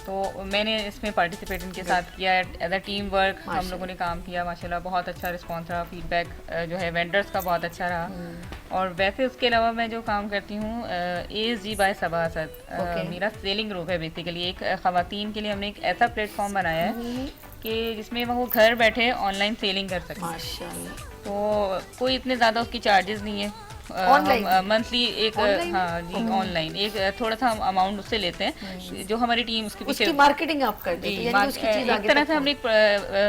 तो मैंने इसमें पार्टिसिपेट इनके साथ किया। एज अ टीम वर्क हम लोगों ने काम किया। माशाल्लाह बहुत अच्छा रिस्पॉन्स रहा, फीडबैक जो है वेंडर्स का बहुत अच्छा रहा। और वैसे उसके अलावा मैं जो काम करती हूँ ASG बाय सबासत, Okay. मेरा सेलिंग ग्रुप है। बेसिकली एक ख़वातीन के लिए हमने एक ऐसा प्लेटफॉर्म बनाया है कि जिसमें वो घर बैठे ऑनलाइन सेलिंग कर सकते हैं। माशाल्लाह। तो कोई इतने ज़्यादा उसकी चार्जेस नहीं है। Online? हम मंथली एक Online? हाँ जी, ऑनलाइन एक थोड़ा सा हम अमाउंट उससे लेते हैं, जो हमारी टीम उसके पीछे उसकी मार्केटिंग आप कर देते जी, हैं, यानी कि उसकी चीज़ एक आगे तरह तक से हमने एक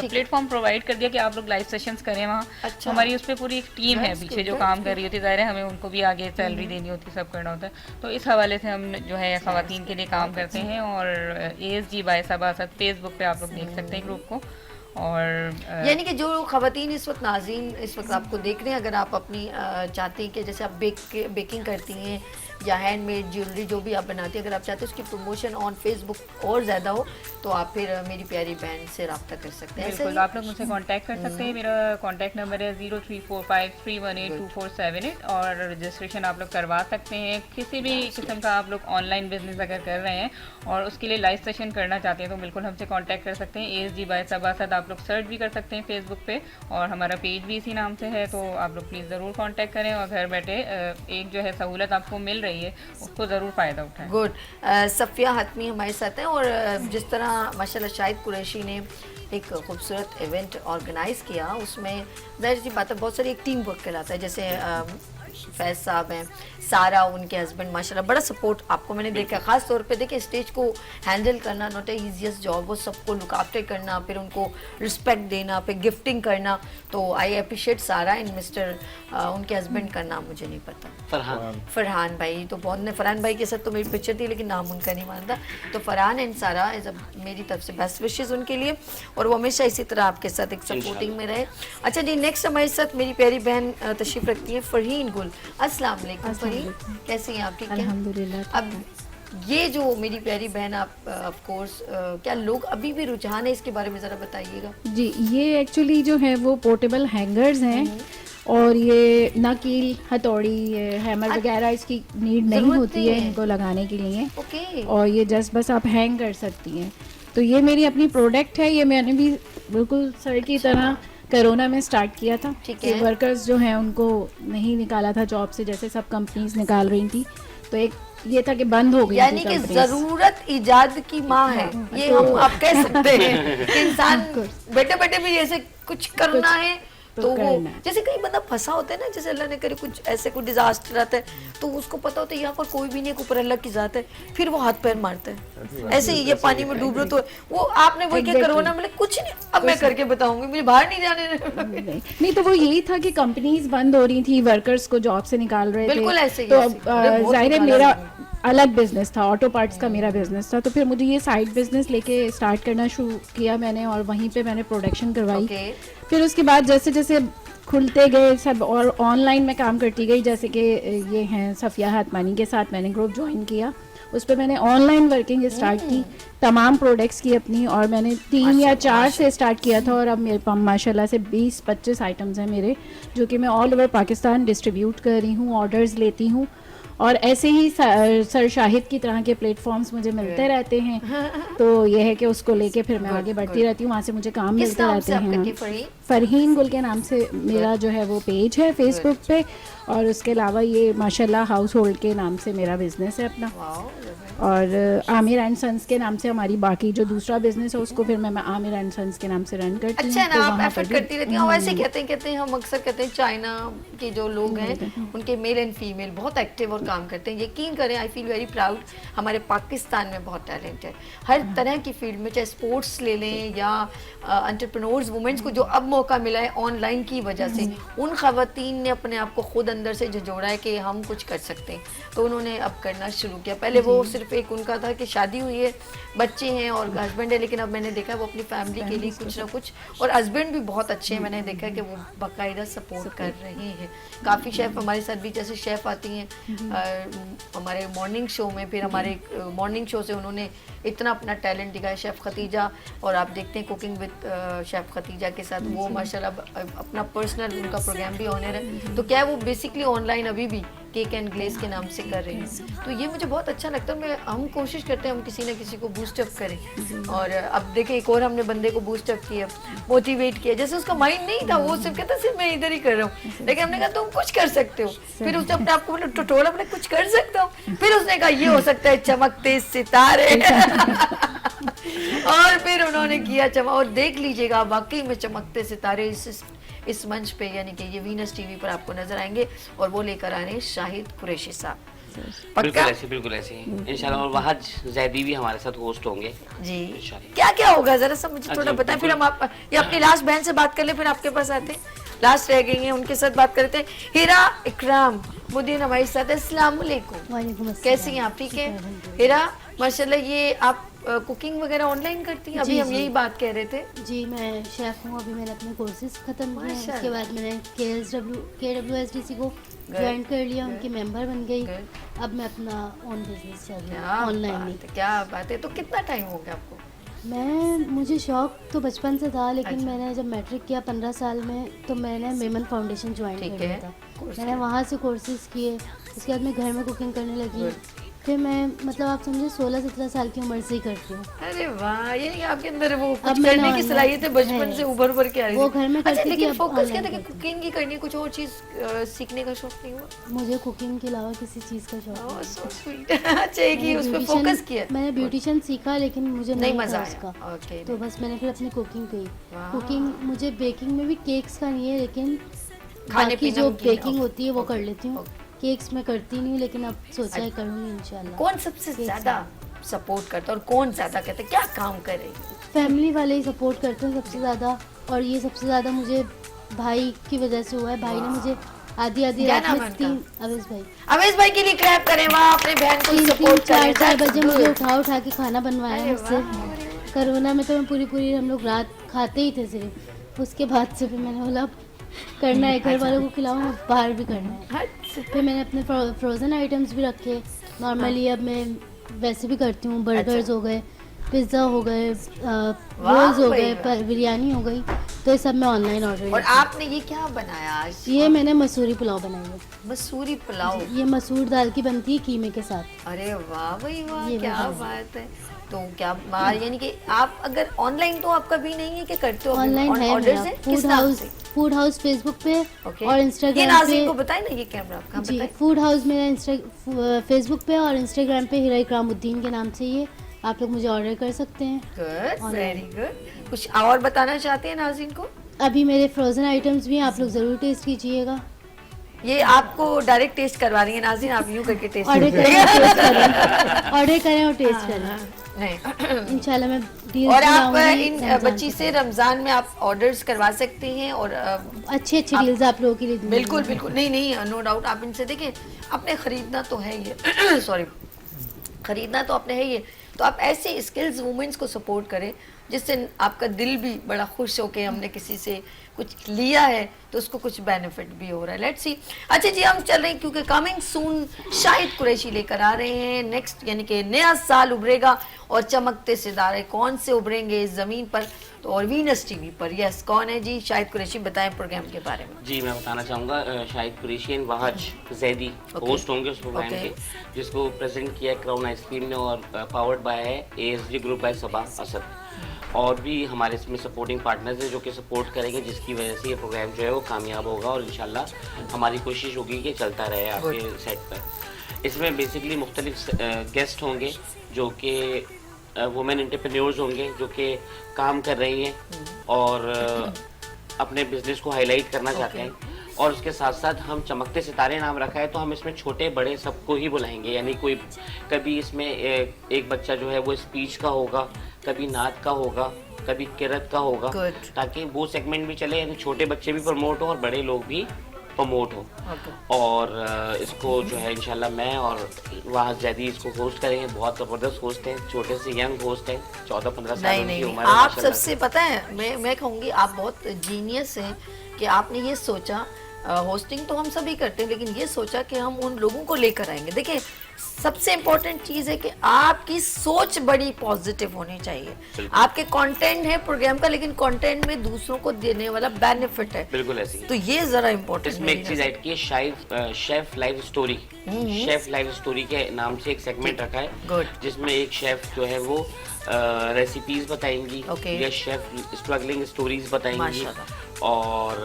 प्लेटफॉर्म प्रोवाइड कर दिया कि आप लोग लाइव सेशंस करें वहाँ। अच्छा। हमारी उस पर पूरी एक टीम है That's पीछे good, जो that's काम कर रही होती है। ज़ाहिर है हमें उनको भी आगे सैलरी देनी होती है, सब करना होता है। तो इस हवाले से हम जो है ख़वातीन के लिए काम करते हैं। और ASG बाय सबासत फेसबुक पे आप लोग देख सकते हैं ग्रुप को। और यानी कि जो खवातीन इस वक्त नाज़रीन इस वक्त आपको देख रहे हैं, अगर आप अपनी चाहती हैं कि जैसे आप बेकिंग करती हैं या हैंडमेड ज्वेलरी जो भी आप बनाती हैं, अगर आप चाहते हैं उसकी प्रमोशन ऑन फेसबुक और ज़्यादा हो, तो आप फिर मेरी प्यारी बहन से रब्ता कर सकते हैं। ऐसे बिल्कुल, ही? आप लोग मुझसे कांटेक्ट कर सकते हैं। मेरा कांटेक्ट नंबर है 0345318247 और रजिस्ट्रेशन आप लोग करवा सकते हैं। किसी भी किस्म का आप लोग ऑनलाइन बिजनेस अगर कर रहे हैं और उसके लिए लाइव सेशन करना चाहते हैं, तो बिल्कुल हमसे कांटेक्ट कर सकते हैं। ASG बाय सबासत आप लोग सर्च भी कर सकते हैं फेसबुक पे, और हमारा पेज भी इसी नाम से है। तो आप लोग प्लीज़ ज़रूर कांटेक्ट करें और घर बैठे एक जो है सहूलत आपको मिल रही है उसको ज़रूर फ़ायदा उठाएं। गुड। सफ़िया हातमी हमारे साथ हैं। और जिस तरह माशाल्लाह शाहिद कुरैशी ने एक खूबसूरत इवेंट ऑर्गेनाइज किया, उसमें जाहिर सी बात है बहुत सारी एक टीम वर्क कहलाता है। जैसे फैज़ साहब हैं, सारा उनके हस्बैंड, माशाल्लाह बड़ा सपोर्ट आपको मैंने देखा। ख़ास तौर पे देखिए स्टेज को हैंडल करना नॉट ए ईजीएस्ट जॉब, वो सबको लुक आफ्टर करना, फिर उनको रिस्पेक्ट देना, फिर गिफ्टिंग करना। तो आई अप्रिशिएट सारा एंड मिस्टर उनके हस्बैंड का नाम मुझे नहीं पता, फरहान भाई। तो बहुत ने फरहान भाई के साथ तो मेरी पिक्चर थी लेकिन नाम उनका नहीं मानता। तो फरहान एंड सारा एज अ मेरी तरफ से बेस्ट विशेस उनके लिए, और वो हमेशा इसी तरह आपके साथ एक सपोर्टिंग में रहे। अच्छा जी, नेक्स्ट हमारे साथ मेरी प्यारी बहन तशरीफ रखती है फरहीन गुल। अस्सलाम वालेकुम फरहीन, कैसी हैं आप? ठीक है अल्हम्दुलिल्लाह। अब ये जो मेरी प्यारी बहन आप ऑफ कोर्स क्या लोग अभी भी रुझान है इसके बारे में ज़रा बताइएगा। जी, ये एक्चुअली जो है वो पोर्टेबल हैंगर्स हैं, और ये नकील हथौड़ी हैमर वगैरह इसकी नीड नहीं ज़रूरत होती नहीं है है। इनको लगाने के लिए, ओके। और ये जस्ट बस आप हैंग कर सकती हैं। तो ये मेरी अपनी प्रोडक्ट है, ये मैंने भी बिल्कुल सर की तरह कोरोना में स्टार्ट किया था। ठीक कि है। वर्कर्स जो हैं उनको नहीं निकाला था जॉब से, जैसे सब कंपनीज निकाल रही थी। तो एक ये था कि बंद हो गई यानी थी कि companies। जरूरत इजाद की माँ है, ये हम आप कह सकते हैं कि इंसान बैठे बैठे भी ऐसे कुछ करना है तो वो करना है। जैसे कई बंदा फंसा होता है ना, जैसे अल्लाह ने करे कुछ ऐसे कोई डिजास्टर आता है तो उसको पता होता है यहाँ पर कोई भी नहीं है, ऊपर अल्लाह की जात है, फिर वो हाथ पैर मारता है। ऐसे ही ये पानी में डूब रहे तो वो आपने वही क्या कोरोना में कुछ नहीं, अब मैं करके बताऊंगी, मुझे बाहर नहीं जाने नहीं तो वो यही था कि कंपनीज बंद हो रही थी, वर्कर्स को जॉब से निकाल रहे थे। बिल्कुल ऐसे ही, तो ऐसे ही। अरे बहुत जाहिर है निकाला मेरा उन्होंने। अलग बिजनेस था, ऑटो पार्ट्स का मेरा बिजनेस था। तो फिर मुझे ये साइड बिजनेस लेके स्टार्ट करना शुरू किया मैंने, और वहीं पे मैंने प्रोडक्शन करवाई। ओके। फिर उसके बाद जैसे जैसे खुलते गए सब, और ऑनलाइन में काम करती गई। जैसे कि ये हैं सफ़िया हातमानी के साथ मैंने ग्रुप ज्वाइन किया, उस पर मैंने ऑनलाइन वर्किंग स्टार्ट की तमाम प्रोडक्ट्स की अपनी, और मैंने 3 या 4 से स्टार्ट किया था, और अब मेरे पास माशाल्लाह से 20-25 आइटम्स हैं मेरे, जो कि मैं ऑल ओवर पाकिस्तान डिस्ट्रीब्यूट कर रही हूँ, ऑर्डर्स लेती हूँ। और ऐसे ही सर शाहिद की तरह के प्लेटफॉर्म्स मुझे मिलते रहते हैं, तो यह है कि उसको लेके फिर मैं आगे बढ़ती रहती हूँ, वहाँ से मुझे काम किस मिलते नाम रहते से आपका हैं। की फरहीन? फरहीन गुल के नाम से मेरा जो है वो पेज है फेसबुक पे, और उसके अलावा ये माशाल्लाह हाउस होल्ड के नाम से मेरा बिजनेस है अपना, वाओ, और आमिर एंड सन्स के नाम से हमारी बाकी जो दूसरा बिजनेस है उसको फिर मैं आमिर एंड सन्स के नाम से रन करती हूँ। अच्छा है ना, तो आप वहाँ पर एफर्ट भी- करती रहती हैं। और वैसे कहते हैं हम अक्सर कहते हैं चाइना के जो लोग हैं उनके मेल एंड फीमेल बहुत एक्टिव और काम करते हैं। यकीन करें, आई फील वेरी प्राउड, हमारे पाकिस्तान में बहुत टैलेंट है हर तरह की फील्ड में, चाहे स्पोर्ट्स ले लें या एंटरप्रेन्योर्स वुमेन्स को जो अब मौका मिला है ऑनलाइन की वजह से, उन खवातीन ने अपने आप को खुद अंदर से झंझोड़ा है कि हम कुछ कर सकते हैं, तो उन्होंने अब करना शुरू किया। पहले वो सिर्फ एक उनका था कि शादी हुई है, बच्चे हैं और हस्बैंड है, लेकिन अब मैंने देखा वो अपनी फैमिली के लिए कुछ ना कुछ, और हस्बैंड भी बहुत अच्छे हैं, मैंने देखा कि वो बाकायदा सपोर्ट कर रहे हैं। काफ़ी शेफ़ हमारे साथ भी, जैसे शेफ़ आती हैं हमारे मॉर्निंग शो में, फिर हमारे मॉर्निंग शो से उन्होंने इतना अपना टैलेंट दिखाया, शेफ़ खतीजा, और आप देखते हैं कुकिंग विद शेफ़ खतीजा के साथ, वो माशाल्लाह अपना पर्सनल उनका प्रोग्राम भी ऑनर है। तो क्या है, वो बेसिकली ऑनलाइन अभी भी केक एंड ग्लेज के नाम से कर रहे हैं, तो ये मुझे बहुत अच्छा लगता है। हम कोशिश करते हैं हम किसी ना किसी को बूस्टअप करें, और अब देखिए एक और हमने बंदे को बूस्टअप किया, मोटिवेट किया। जैसे उसका माइंड नहीं था, वो सिर्फ कहता सिर्फ मैं इधर ही कर रहा हूँ, लेकिन हमने कहा तुम कुछ कर सकते हो, फिर उसने अपने आप को बोला टटोला, अपने कुछ कर सकता हूँ, फिर उसने कहा ये हो सकता है चमकते सितारे और फिर उन्होंने किया और देख लीजिएगा वाकई में चमकते सितारे इस मंच पे, यानी कि ये वीनस टीवी पर आपको नजर आएंगे, और वो लेकर आ रहे हैं शाहिद कुरैशी साहब। बिल्कुल ऐसे इंशाल्लाह। और वहाँ जैदी भी हमारे साथ होस्ट होंगे जी। इंशाल्लाह। क्या क्या होगा जरा सा मुझे थोड़ा जी, बताएं, फिर बिल्कुल। हम आप ये अपनी लास्ट बहन से बात कर ले, फिर आपके पास आते हैं। लास्ट रह गई हैं, उनके साथ बात करते हैं। हिरा इकराम मुदीन हमारे साथ है। अस्सलाम वालेकुम। वालेकुम अस्सलाम। कैसी हैं आप? ठीक है हिरा, माशाल्लाह। ये आप कुकिंग वगैरह ऑनलाइन करती हैं? अभी जी, हम जी। यही बात कह रहे थे। जी, मैं शेफ़ हूँ। अभी मैंने अपने कोर्सेज ख़त्म किए हैं, माशाल्लाह। उसके बाद मैंने KWSDC को ज्वाइन कर लिया, उनकी मेंबर बन गई। Good. अब मैं अपना ऑन बिजनेस चल रही क्या हूँ ऑनलाइन बात ही। है, क्या बात है। तो कितना टाइम हो गया आपको? मुझे शौक तो बचपन से था, लेकिन अच्छा। मैंने जब मैट्रिक किया 15 साल में, तो मैंने मेमन फाउंडेशन ज्वाइन ठीक कर लिया है। था। कोर्स मैंने वहाँ से कोर्सेज किए, उसके बाद मैं घर में कुकिंग करने लगी। फिर मैं मतलब आप समझे 16-17 साल की उम्र से ही करती हूँ। अरे वाह, ये आपके अंदर वो कुछ अब मैंने करने की online सलाहियत है बचपन है। से उभर उभर के आ रही वो थी। घर में अच्छा, करती थी, लेकिन अब फोकस क्या था online कि करती कुकिंग ही करनी है, कुछ और चीज सीखने का शौक नहीं हुआ? मुझे कुकिंग के अलावा किसी चीज़ का शौक नहीं। ओह सो स्वीट। अच्छा, एक ही उस पे फोकस किया। मैंने ब्यूटिशियन सीखा, लेकिन मुझे नहीं नहीं मजा था आया। उसका। ओके। तो बस मैंने फिर अपनी कुकिंग की। वाह। कुकिंग मुझे बेकिंग में भी केक्स का नहीं है, लेकिन खाने बाकी पीने जो की, बेकिंग ओके, होती है वो कर लेती हूँ। ओके। केक्स में करती नहीं हूँ, लेकिन अब सोचा है करूँगी इंशाल्लाह। कौन सबसे ज्यादा सपोर्ट करता है और कौन ज्यादा कहता है क्या काम करे? फैमिली वाले ही सपोर्ट करते हैं सबसे ज़्यादा, और ये सबसे ज़्यादा मुझे भाई की वजह से हुआ है। भाई ने मुझे आधी क्या रात नाम में है 3 उनका? अवेश भाई अवेश भाई के लिए क्लैप करें, वहाँ अपने बहन को 3 सपोर्ट करें। 4 That's बजे मुझे good. उठा के खाना बनवाया अरे मुझसे। कोरोना में तो मैं पूरी हम लोग रात खाते ही थे सिर्फ। उसके बाद से फिर मैंने बोला अब करना है, घर वालों को खिलाऊं, बाहर भी करना है। अच्छा। फिर मैंने अपने फ्रोज़न आइटम्स भी रखे। नॉर्मली अब मैं वैसे भी करती हूँ, बर्गर्स हो गए, पिज़्ज़ा हो गए, रोल्स हो भाई गए, वाह। बिरयानी हो गई, तो ये सब मैं ऑनलाइन ऑर्डर और करती आपने ये क्या बनाया आज? हूँ। ये मैंने मसूरी पुलाव बनाई है। मसूरी पुलाव। ये मसूर दाल की बनती है कीमे के साथ। अरे वाह भाई वाह, ये क्या बताइए। बात है। तो क्या यानी कि आप अगर ऑनलाइन तो आपका भी नहीं है कि करते हो? ऑनलाइन है ऑर्डर्स मेरा। हैं किस नाम से? फूड हाउस फेसबुक पे ओके। और ये इंस्टाग्राम नाज़रीन पे। को बताएं ना, ये कैमरा आपका जी, बताएं। फूड हाउस मेरा फेसबुक पे और इंस्टाग्राम पे हिरा इकरामुद्दीन के नाम से ये आप लोग मुझे ऑर्डर कर सकते हैं। Good, Online। Very good. कुछ और बताना चाहते हैं नाज़रीन को? अभी मेरे फ्रोजन आइटम्स भी हैं, आप लोग ज़रूर टेस्ट कीजिएगा। ये आपको डायरेक्ट टेस्ट करवा रही है नाज़रीन, आप यूं करके टेस्ट ऑर्डर करें और टेस्ट करें, ऑर्डर करें और टेस्ट करें। नहीं। इंशाल्लाह मैं डील और आप इन बच्ची से रमजान में आप ऑर्डर्स करवा सकते हैं, और अच्छे डील्स आप लोगों के लिए दूंगी। बिल्कुल बिल्कुल, नहीं नो डाउट। आप इनसे देखें, आपने खरीदना तो है ही सॉरी, खरीदना तो आपने है ही, तो आप ऐसे स्किल्स वुमेन्स को सपोर्ट करें जिससे आपका दिल भी बड़ा खुश हो के हमने किसी से कुछ लिया है तो उसको कुछ बेनिफिट भी हो रहा है। Let's see. अच्छा जी, हम चल रहे हैं क्योंकि कमिंग सून शाहिद कुरैशी लेकर आ रहे हैं नेक्स्ट, यानी कि नया साल उभरेगा और चमकते सितारे कौन से उभरेंगे इस जमीन पर, तो और वीनस टीवी पर। यस, कौन है जी? शाहिद कुरैशी, बताएं प्रोग्राम के बारे में। जी मैं बताना चाहूँगा, शाहिद कुरैशी एंड वहाज जैदी होस्ट होंगे उस प्रोग्राम के, जिसको प्रेजेंट किया क्राउन आइसक्रीम ने और पावर्ड बाय है ASG ग्रुप बाय सबा असद। और भी हमारे इसमें सपोर्टिंग पार्टनर्स हैं जो कि सपोर्ट करेंगे, जिसकी वजह से ये प्रोग्राम जो है वो कामयाब होगा और इंशाल्लाह हमारी कोशिश होगी कि चलता रहे आपके सेट पर। इसमें बेसिकली मुख्तलिफ गेस्ट होंगे जो कि वुमेन एंटरप्रेन्योर्स होंगे जो कि काम कर रही हैं और अपने बिजनेस को हाईलाइट करना चाहते हैं। और उसके साथ साथ हम चमकते सितारे नाम रखा है तो हम इसमें छोटे बड़े सबको ही बुलाएंगे, यानी कोई कभी इसमें एक बच्चा जो है वो स्पीच का होगा, कभी नात का होगा, कभी किरत का होगा, ताकि वो सेगमेंट भी चले, यानी छोटे बच्चे भी प्रमोट हो और बड़े लोग भी प्रमोट हो। और इसको जो है इंशाल्लाह मैं और वहाँ जैदी इसको होस्ट करेंगे। बहुत ज़बरदस्त होस्ट हैं, छोटे से यंग होस्ट हैं, 14-15 साल की उम्र है। आप सबसे पता है, मैं कहूँगी आप बहुत जीनियस हैं कि आपने ये सोचा। होस्टिंग तो हम सभी करते हैं, लेकिन ये सोचा कि हम उन लोगों को लेकर आएंगे। देखिए, सबसे इम्पोर्टेंट चीज़ है कि आपकी सोच बड़ी पॉजिटिव होनी चाहिए। आपके कंटेंट है प्रोग्राम का, लेकिन कंटेंट में दूसरों को देने वाला बेनिफिट है। बिल्कुल ऐसी तो ये जरा इम्पोर्टेंट। इसमें एक चीज ऐड की है, शायद chef live story. Chef live story के नाम से एक सेगमेंट रखा है, जिसमें एक शेफ जो है वो रेसिपीज बताएंगी या शेफ स्ट्रगलिंग स्टोरीज बताएंगी और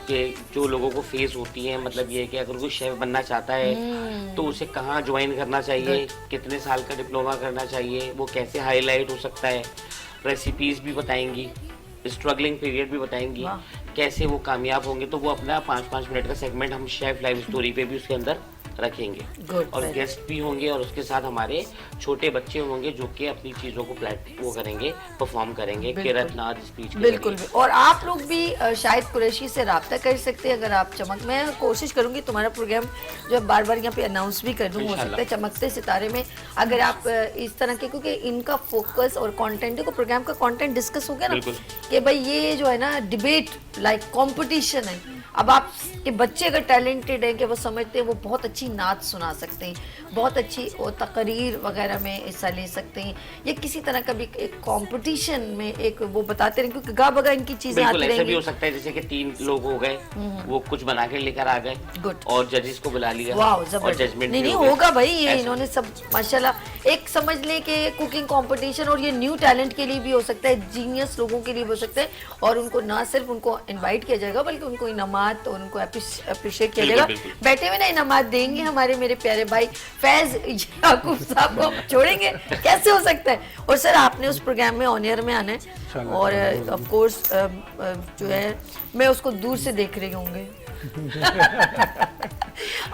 कि जो लोगों को फेस होती है, मतलब ये है कि अगर कोई शेफ बनना चाहता है तो उसे कहाँ ज्वाइन करना चाहिए, कितने साल का डिप्लोमा करना चाहिए, वो कैसे हाईलाइट हो सकता है। रेसिपीज भी बताएंगी, स्ट्रगलिंग पीरियड भी बताएंगी, कैसे वो कामयाब होंगे। तो वो अपना 5-5 मिनट का सेगमेंट हम शेफ लाइव स्टोरी पे भी उसके अंदर रखेंगे और गेस्ट भी होंगे और उसके साथ हमारे छोटे बच्चे होंगे जो कि अपनी चीजों को वो करेंगे, परफॉर्म करेंगे, किरत नाद स्पीच। बिल्कुल भी। और आप लोग भी शाहिद कुरैशी से रब्ता कर सकते हैं अगर आप चमक। मैं कोशिश करूंगी तुम्हारा प्रोग्राम जो बार बार यहाँ पे अनाउंस भी कर दूँ, हो सकता है चमकते सितारे में अगर आप इस तरह के, क्योंकि इनका फोकस और कंटेंट को प्रोग्राम का कंटेंट डिस्कस हो गया ना कि भाई ये जो है ना डिबेट लाइक कंपटीशन है। अब आप के बच्चे अगर टैलेंटेड हैं कि वो समझते हैं वो बहुत अच्छी नात सुना सकते हैं, बहुत अच्छी वो तकरीर वगैरह में हिस्सा ले सकते हैं, या किसी तरह का भी एक कंपटीशन में एक वो बताते रहें, क्योंकि गा बगा इनकी चीजें आती रहेंगी। ऐसा भी हो सकता है जैसे कि 3 लोग हो गए, वो कुछ बना के लेकर आ गए और जजेस को बुला लिया और जजमेंट नहीं होगा भाई। ये इन्होंने सब माशाल्लाह एक समझ ले कि कुकिंग कंपटीशन, और ये न्यू टैलेंट के लिए भी हो सकता है, जीनियस लोगों के लिए भी हो सकता है। और उनको ना सिर्फ उनको इनवाइट किया जाएगा बल्कि उनको इनामात और उनको अप्रिशिएट किया जाएगा। बैठे हुए ना इनामात देंगे हमारे मेरे प्यारे भाई फैज याकूब साहब को छोड़ेंगे, कैसे हो सकता है। और सर आपने उस प्रोग्राम में ऑन एयर में आना है और ऑफ कोर्स जो है मैं उसको दूर से देख रही होंगे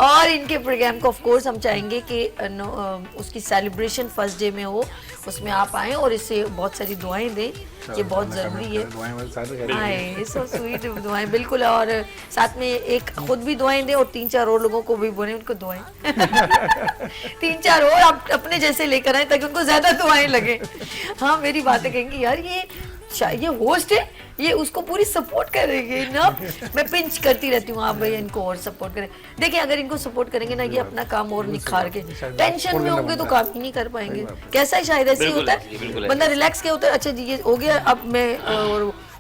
और इनके प्रोग्राम को ऑफ कोर्स हम चाहेंगे कि उसकी सेलिब्रेशन फर्स्ट डे में हो, उसमें आप आएँ और इससे बहुत सारी दुआएं दें, ये बहुत ज़रूरी है। सो स्वीट दुआएं बिल्कुल। और साथ में एक खुद भी दुआएं दें और 3-4 और लोगों को भी बोले उनको दुआएं 3-4 और आप अपने जैसे लेकर आए ताकि उनको ज़्यादा दुआएं लगे। हाँ मेरी बातें कहेंगी यार ये होस्ट है, ये उसको पूरी सपोर्ट करेंगे ना। मैं पिंच करती रहती हूँ, आप भैया इनको और सपोर्ट करें। देखिए अगर इनको सपोर्ट करेंगे ना, ये अपना काम और निखार के, टेंशन में होंगे तो काम ही नहीं कर पाएंगे। कैसा है शायद ऐसे ही होता है, बंदा रिलैक्स क्या होता है, अच्छा जी ये हो गया अब मैं,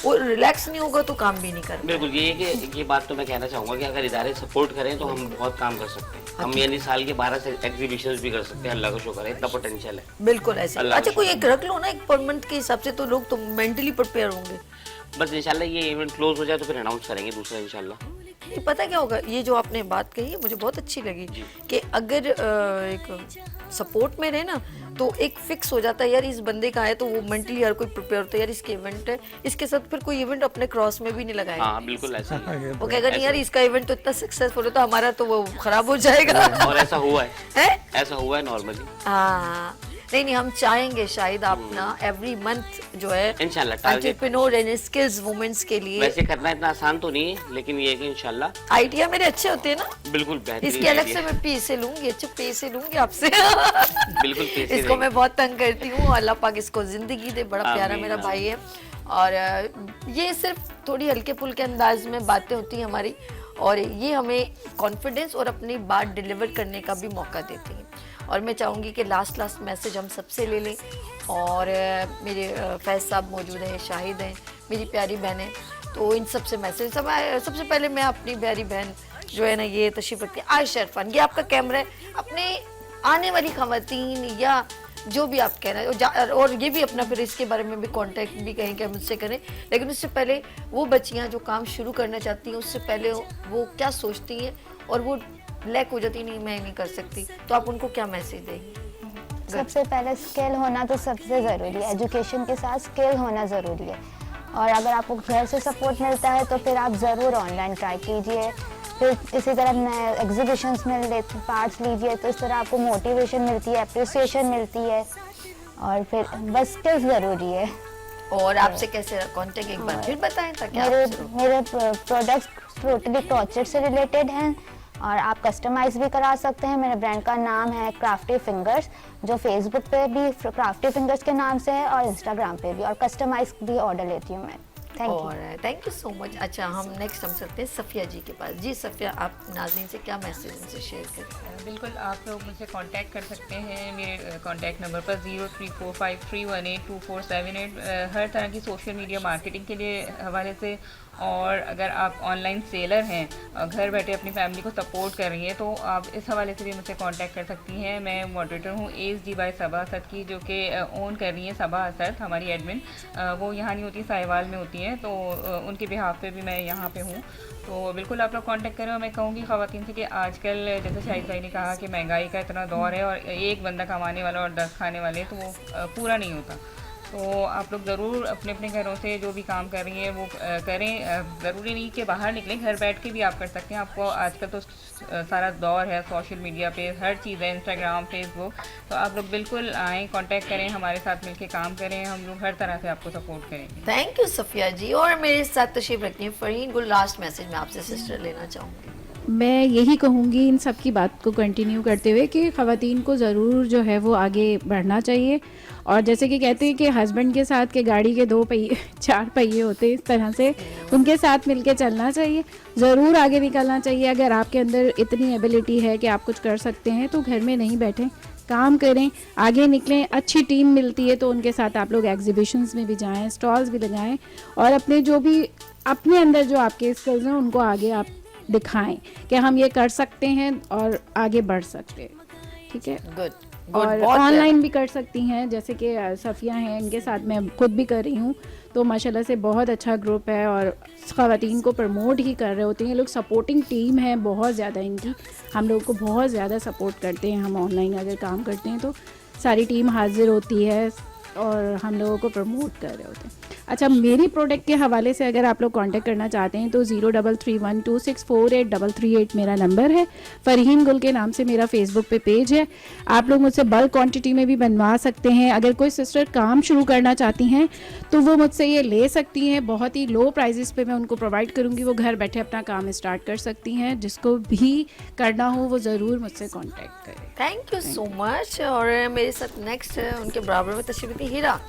और रिलैक्स नहीं होगा तो काम भी नहीं कर। बिल्कुल ये बात तो मैं कहना चाहूँगा कि अगर इदारे सपोर्ट करें तो हम बहुत काम कर सकते हैं। हम यानी साल के 12 से एग्जीबिशंस भी कर सकते हैं, अल्लाह का शुक्र है, इतना पोटेंशियल है। बिल्कुल ऐसे। अच्छा कोई एक रख लो ना एक पर मंथ के हिसाब से, तो लोग तो मेंटली प्रिपेयर होंगे। बस इंशाल्लाह ये इवेंट क्लोज हो जाए तो फिर अनाउंस करेंगे दूसरा इंशाल्लाह। नहीं पता क्या होगा, ये जो आपने बात कही है मुझे बहुत अच्छी लगी कि अगर एक सपोर्ट में रहे ना तो एक फिक्स हो जाता है यार इस बंदे का है तो वो मेंटली हर कोई प्रिपेयर होता है यार इसके इवेंट है, इसके साथ फिर कोई इवेंट अपने क्रॉस में भी नहीं लगाएगा। हाँ बिल्कुल ऐसा वो कहेगा नहीं यार इसका इवेंट तो इतना सक्सेसफुल होता हमारा तो वो खराब हो जाएगा। और ऐसा हुआ है ऐसा हुआ है नॉर्मली। हाँ नहीं, हम चाहेंगे शायद आप ना एवरी मंथ जो है इंशाल्लाह target entrepreneur and skills women's के लिए। वैसे करना इतना आसान तो नहीं है, लेकिन ये है कि इंशाल्लाह आइडिया मेरे अच्छे होते हैं ना, बिल्कुल बेहतरीन इसके अलग से idea। मैं पैसे लूंगी, अच्छे पैसे लूंगी आपसे। बिल्कुल पैसे इसको देंगे। मैं बहुत तंग करती हूँ, अल्लाह पाक इसको जिंदगी दे, बड़ा प्यारा आमीन, मेरा भाई है। और ये सिर्फ थोड़ी हल्के फुल्के अंदाज में बातें होती हैं हमारी, और ये हमें कॉन्फिडेंस और अपनी बात डिलीवर करने का भी मौका देती हैं। और मैं चाहूँगी कि लास्ट मैसेज हम सबसे ले लें। और मेरे फैज़ साहब मौजूद हैं, शाहिद हैं, मेरी प्यारी बहन है, तो इन सबसे मैसेज सबसे पहले मैं अपनी प्यारी बहन जो है ना, ये तशरीफ़ रखती है आयशा इरफान, ये आपका कैमरा है, अपने आने वाली ख़वातीन या जो भी आप कह रहे हैं, और ये भी अपना फिर इसके बारे में भी कांटेक्ट भी कहीं कि मुझसे करें, लेकिन उससे पहले वो बच्चियां जो काम शुरू करना चाहती हैं, उससे पहले वो क्या सोचती हैं और वो लैक हो जाती, नहीं मैं नहीं कर सकती, तो आप उनको क्या मैसेज देंगी? सबसे पहले स्किल होना तो सबसे ज़रूरी है, एजुकेशन के साथ स्किल होना ज़रूरी है। और अगर आपको घर से सपोर्ट मिलता है तो फिर आप ज़रूर ऑनलाइन ट्राई कीजिए, फिर इसी तरह एग्जीबिशंस में पार्ट्स लीजिए, तो इस तरह आपको मोटिवेशन मिलती है, अप्रिसिएशन मिलती है, और फिर बस स्किल्स ज़रूरी है। और आपसे कैसे कांटेक्ट एक बार फिर बताएं ताकि मेरे प्रोडक्ट्स टोटली क्रॉचेट से रिलेटेड हैं, और आप कस्टमाइज भी करा सकते हैं। मेरे ब्रांड का नाम है क्राफ्टी फिंगर्स, जो फेसबुक पे भी क्राफ्टी फिंगर्स के नाम से है और इंस्टाग्राम पे भी, और कस्टमाइज भी ऑर्डर लेती हूँ मैं। Thank you so much. अच्छा, हम नेक्स्ट हम चलते हैं सफ़िया जी के पास। जी सफ़िया, आप नाज़रीन से क्या मैसेज उनसे शेयर करें? बिल्कुल, आप लोग मुझसे कांटेक्ट कर सकते हैं मेरे कांटेक्ट नंबर पर 0345318247 हर तरह की सोशल मीडिया मार्केटिंग के लिए हवाले से। और अगर आप ऑनलाइन सेलर हैं और घर बैठे अपनी फैमिली को सपोर्ट कर रही हैं, तो आप इस हवाले से भी मुझसे कांटेक्ट कर सकती हैं। मैं मॉडरेटर हूँ ASD बाय सबा असद की, जो कि ओन कर रही हैं सबा असद, हमारी एडमिन। वो यहाँ नहीं होती, साहिवाल में होती हैं, तो उनके बिहाफ पे भी मैं यहाँ पे हूँ। तो बिल्कुल आप लोग कांटेक्ट करें। और मैं कहूँगी ख़वातीन से कि आजकल जैसे शाहिद भाई ने कहा कि महंगाई का इतना दौर है, और एक बंदा कमाने वाला और 10 खाने वाले, तो वो पूरा नहीं होता। तो आप लोग ज़रूर अपने अपने घरों से जो भी काम कर रही हैं वो करें। ज़रूरी नहीं कि बाहर निकलें, घर बैठ के भी आप कर सकते हैं। आपको आजकल तो सारा दौर है, सोशल मीडिया पे हर चीज़ है, इंस्टाग्राम, फेसबुक, तो आप लोग बिल्कुल आएँ, कांटेक्ट करें, हमारे साथ मिलके काम करें, हम लोग हर तरह से आपको सपोर्ट करेंगे। थैंक यू सफ़िया जी। और मेरे साथ तशरीफ़ रखती हैं फ़रहीन गुल। लास्ट मैसेज मैं आपसे सिस्टर लेना चाहूँगी। मैं यही कहूँगी इन सब की बात को कंटिन्यू करते हुए कि ख़वातीन को ज़रूर जो है वो आगे बढ़ना चाहिए। और जैसे कि कहते हैं कि हस्बैंड के साथ के गाड़ी के 2 पहिए 4 पहिए होते हैं, इस तरह से उनके साथ मिलके चलना चाहिए, ज़रूर आगे निकलना चाहिए। अगर आपके अंदर इतनी एबिलिटी है कि आप कुछ कर सकते हैं, तो घर में नहीं बैठें, काम करें, आगे निकलें। अच्छी टीम मिलती है तो उनके साथ आप लोग एग्जीबिशंस में भी जाएं, स्टॉल्स भी लगाएं, और अपने जो भी अपने अंदर जो आपके स्किल्स हैं उनको आगे आप दिखाएं कि हम ये कर सकते हैं और आगे बढ़ सकते हैं। ठीक है, गुड। और ऑनलाइन भी कर सकती हैं, जैसे कि सफ़िया हैं, इनके साथ मैं खुद भी कर रही हूँ, तो माशाल्लाह से बहुत अच्छा ग्रुप है और ख़वातीन को प्रमोट ही कर रहे होते हैं। ये लोग सपोर्टिंग टीम है बहुत ज़्यादा इनकी, हम लोग को बहुत ज़्यादा सपोर्ट करते हैं। हम ऑनलाइन अगर काम करते हैं तो सारी टीम हाजिर होती है और हम लोगों को प्रमोट कर रहे होते हैं। अच्छा, मेरी प्रोडक्ट के हवाले से अगर आप लोग कांटेक्ट करना चाहते हैं तो 0331264838 मेरा नंबर है। फ़रहीन गुल के नाम से मेरा फेसबुक पे पेज है। आप लोग मुझसे बल्क क्वांटिटी में भी बनवा सकते हैं। अगर कोई सिस्टर काम शुरू करना चाहती हैं तो वो मुझसे ये ले सकती हैं, बहुत ही लो प्राइजेस पे मैं उनको प्रोवाइड करूँगी। वो घर बैठे अपना काम स्टार्ट कर सकती हैं। जिसको भी करना हो वो ज़रूर मुझसे कॉन्टेक्ट करें। Thank you so much. और मेरे साथ नेक्स्ट उनके बराबर में तशरीफ़ रखती हीरा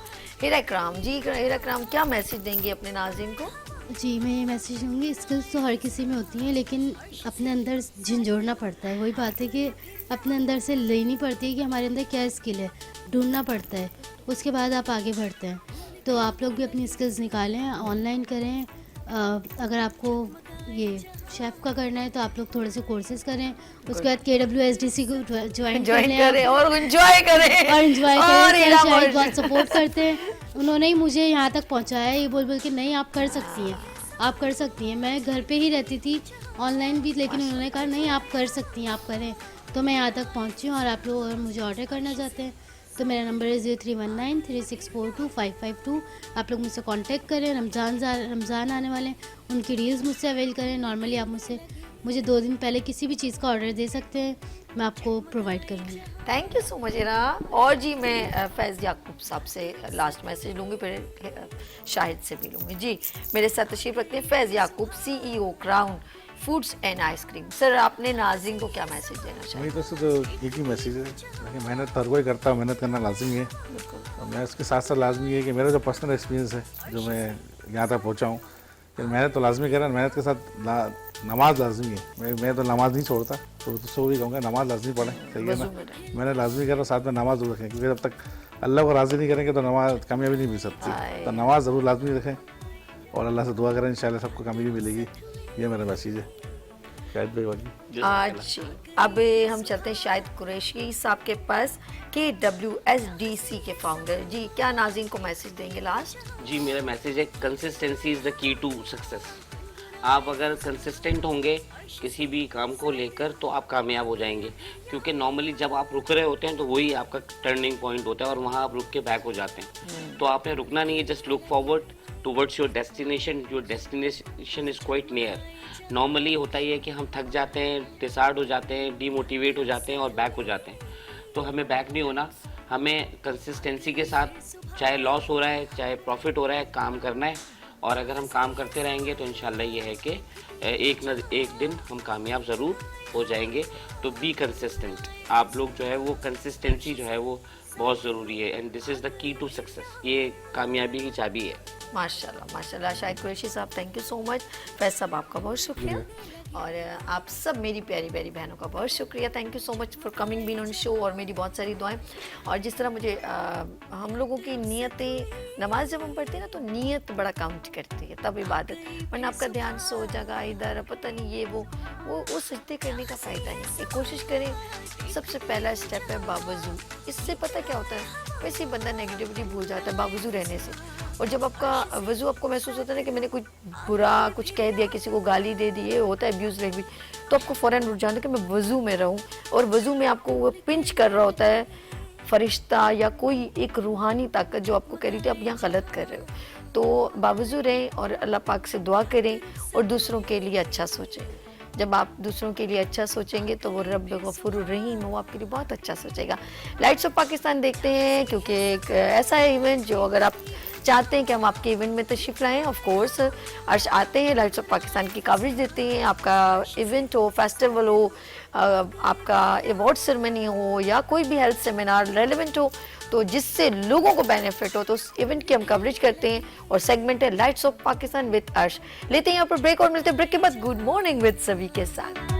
इकराम जी। हीरा इकराम, क्या मैसेज देंगी अपने नाज़रीन को? जी, मैं ये मैसेज दूँगी, स्किल्स तो हर किसी में होती हैं, लेकिन अपने अंदर झंझोड़ना पड़ता है। वही बात है कि अपने अंदर से लेनी पड़ती है कि हमारे अंदर क्या स्किल है, ढूंढना पड़ता है, उसके बाद आप आगे बढ़ते हैं। तो आप लोग भी अपनी स्किल्स निकालें, ऑनलाइन करें। अगर आपको ये शेफ़ का करना है तो आप लोग थोड़े से कोर्सेज करें, उसके बाद KWSDC को ज्वाइन करें और एंजॉय करें। और एंजॉय करें। शायद बहुत सपोर्ट करते हैं, उन्होंने ही मुझे यहाँ तक पहुँचाया, ये बोल बोल के नहीं आप कर सकती हैं, आप कर सकती हैं। मैं घर पे ही रहती थी ऑनलाइन भी, लेकिन उन्होंने कहा नहीं आप कर सकती हैं, आप करें, तो मैं यहाँ तक पहुँची हूँ। और आप लोग अगर मुझे ऑर्डर करना चाहते हैं तो मेरा नंबर है 031936425552। आप लोग मुझसे कांटेक्ट करें। रमज़ान आने वाले हैं, उनकी डील्स मुझसे अवेल करें। नॉर्मली आप मुझे 2 दिन पहले किसी भी चीज़ का ऑर्डर दे सकते हैं। मैं आपको प्रोवाइड करूँगी। थैंक यू सो मच इरा। और जी मैं फैज़ याकूब साहब से लास्ट मैसेज लूँगी, फिर शाहिद से भी लूँगी। जी मेरे साथ तशरीफ रखते हैं फैज़ याकूब, CEO crown foods and ice cream. Sir आपने नाज़रीन को क्या मैसेज देना चाहिए? मेरी तरफ से तो एक ही मैसेज है कि मेहनत हर कोई करता है, मेहनत करना लाजमी है। और मैं उसके साथ साथ लाजमी है कि मेरा जो पर्सनल एक्सपीरियंस है जो मैं यहाँ तक पहुँचा हूँ, कि मेहनत तो लाजमी करें, मेहनत के साथ नमाज लाजमी है। मैं तो नमाज नहीं छोड़ता, तो उसको भी कहूँगा नमाज लाजमी पढ़ें, सही है ना। मैंने लाजमी करा, साथ में नमाज जरूर रखें, क्योंकि जब तक अल्लाह को राज़ी नहीं करेंगे तो नमाज कामयाबी नहीं मिल सकती। तो नमाज ज़रूर लाजमी रखें और अल्लाह से दुआ करें, इंशाल्लाह सबको कामयाबी मिलेगी। ये मेरा मैसेज है। शायद भाई बाकी आज अब हम चलते हैं शाहिद कुरैशी साहब के पास, KWSDC के फाउंडर। जी क्या नाज़रीन को मैसेज देंगे लास्ट? जी मेरा मैसेज है, consistency is the key to success. आप अगर कंसिस्टेंट होंगे किसी भी काम को लेकर तो आप कामयाब हो जाएंगे, क्योंकि नॉर्मली जब आप रुक रहे होते हैं तो वही आपका टर्निंग पॉइंट होता है और वहाँ आप रुक के बैक हो जाते हैं। तो आपने रुकना नहीं है, just look forward towards your destination. Your destination is quite near. Normally होता ही है कि हम थक जाते हैं, डिसार्ड हो जाते हैं, डीमोटिवेट हो जाते हैं और बैक हो जाते हैं। तो हमें बैक नहीं होना, हमें कंसिस्टेंसी के साथ चाहे लॉस हो रहा है चाहे प्रॉफिट हो रहा है काम करना है। और अगर हम काम करते रहेंगे तो इंशाल्लाह ये है कि एक न एक दिन हम कामयाब ज़रूर हो जाएंगे। तो बी कंसिस्टेंट। आप लोग जो है वो कंसिस्टेंसी जो है वो बहुत ज़रूरी है, and this is the key to success. ये कामयाबी की चाबी है। माशाल्लाह माशाल्लाह। शाहिद कुरैशी साहब थैंक यू सो मच। फैज़ साहब आपका बहुत शुक्रिया, और आप सब मेरी प्यारी प्यारी बहनों का बहुत शुक्रिया। Thank you so much for coming been on show, और मेरी बहुत सारी दुआएं। और जिस तरह मुझे हम लोगों की नीयतें, नमाज जब हम पढ़ते हैं ना तो नीयत बड़ा काउंट करती है, तब इबादत, वरना आपका ध्यान सो जगह इधर पता नहीं ये वो सजदे करने का फ़ायदा नहीं। एक कोशिश करें, सबसे पहला स्टेप है बावजू। इससे पता क्या होता है, वैसे ही बंदा नेगेटिविटी भूल जाता है बावजू रहने से। और जब आपका वजू आपको महसूस होता है ना कि मैंने कुछ बुरा कुछ कह दिया, किसी को गाली दे दी, ये होता है अब्यूज़ लैंग्वेज, तो आपको फ़ौरन रुक जाना कि मैं वजू में रहूं। और वजू में आपको वो पिंच कर रहा होता है फरिश्ता या कोई एक रूहानी ताकत जो आपको कह रही थी आप यहाँ गलत कर रहे हो। तो बावजू रहें और अल्लाह पाक से दुआ करें और दूसरों के लिए अच्छा सोचें। जब आप दूसरों के लिए अच्छा सोचेंगे तो वो रब गफूर रहीम, वो आपके लिए बहुत अच्छा सोचेगा। लाइट्स ऑफ पाकिस्तान देखते हैं, क्योंकि एक ऐसा है इवेंट जो अगर आप चाहते हैं कि हम आपके इवेंट में तशरीफ़ लाएँ, ऑफ कोर्स अर्श आते हैं, लाइट्स ऑफ पाकिस्तान की कवरेज देते हैं। आपका इवेंट हो, फेस्टिवल हो, आपका अवार्ड सेरेमनी हो या कोई भी हेल्थ सेमिनार रेलेवेंट हो, तो जिससे लोगों को बेनिफिट हो, तो उस इवेंट की हम कवरेज करते हैं। और सेगमेंट है लाइट्स ऑफ पाकिस्तान विद अर्श। लेते हैं यहाँ पर ब्रेक और मिलते हैं ब्रेक के बाद गुड मॉर्निंग विद सभी के साथ।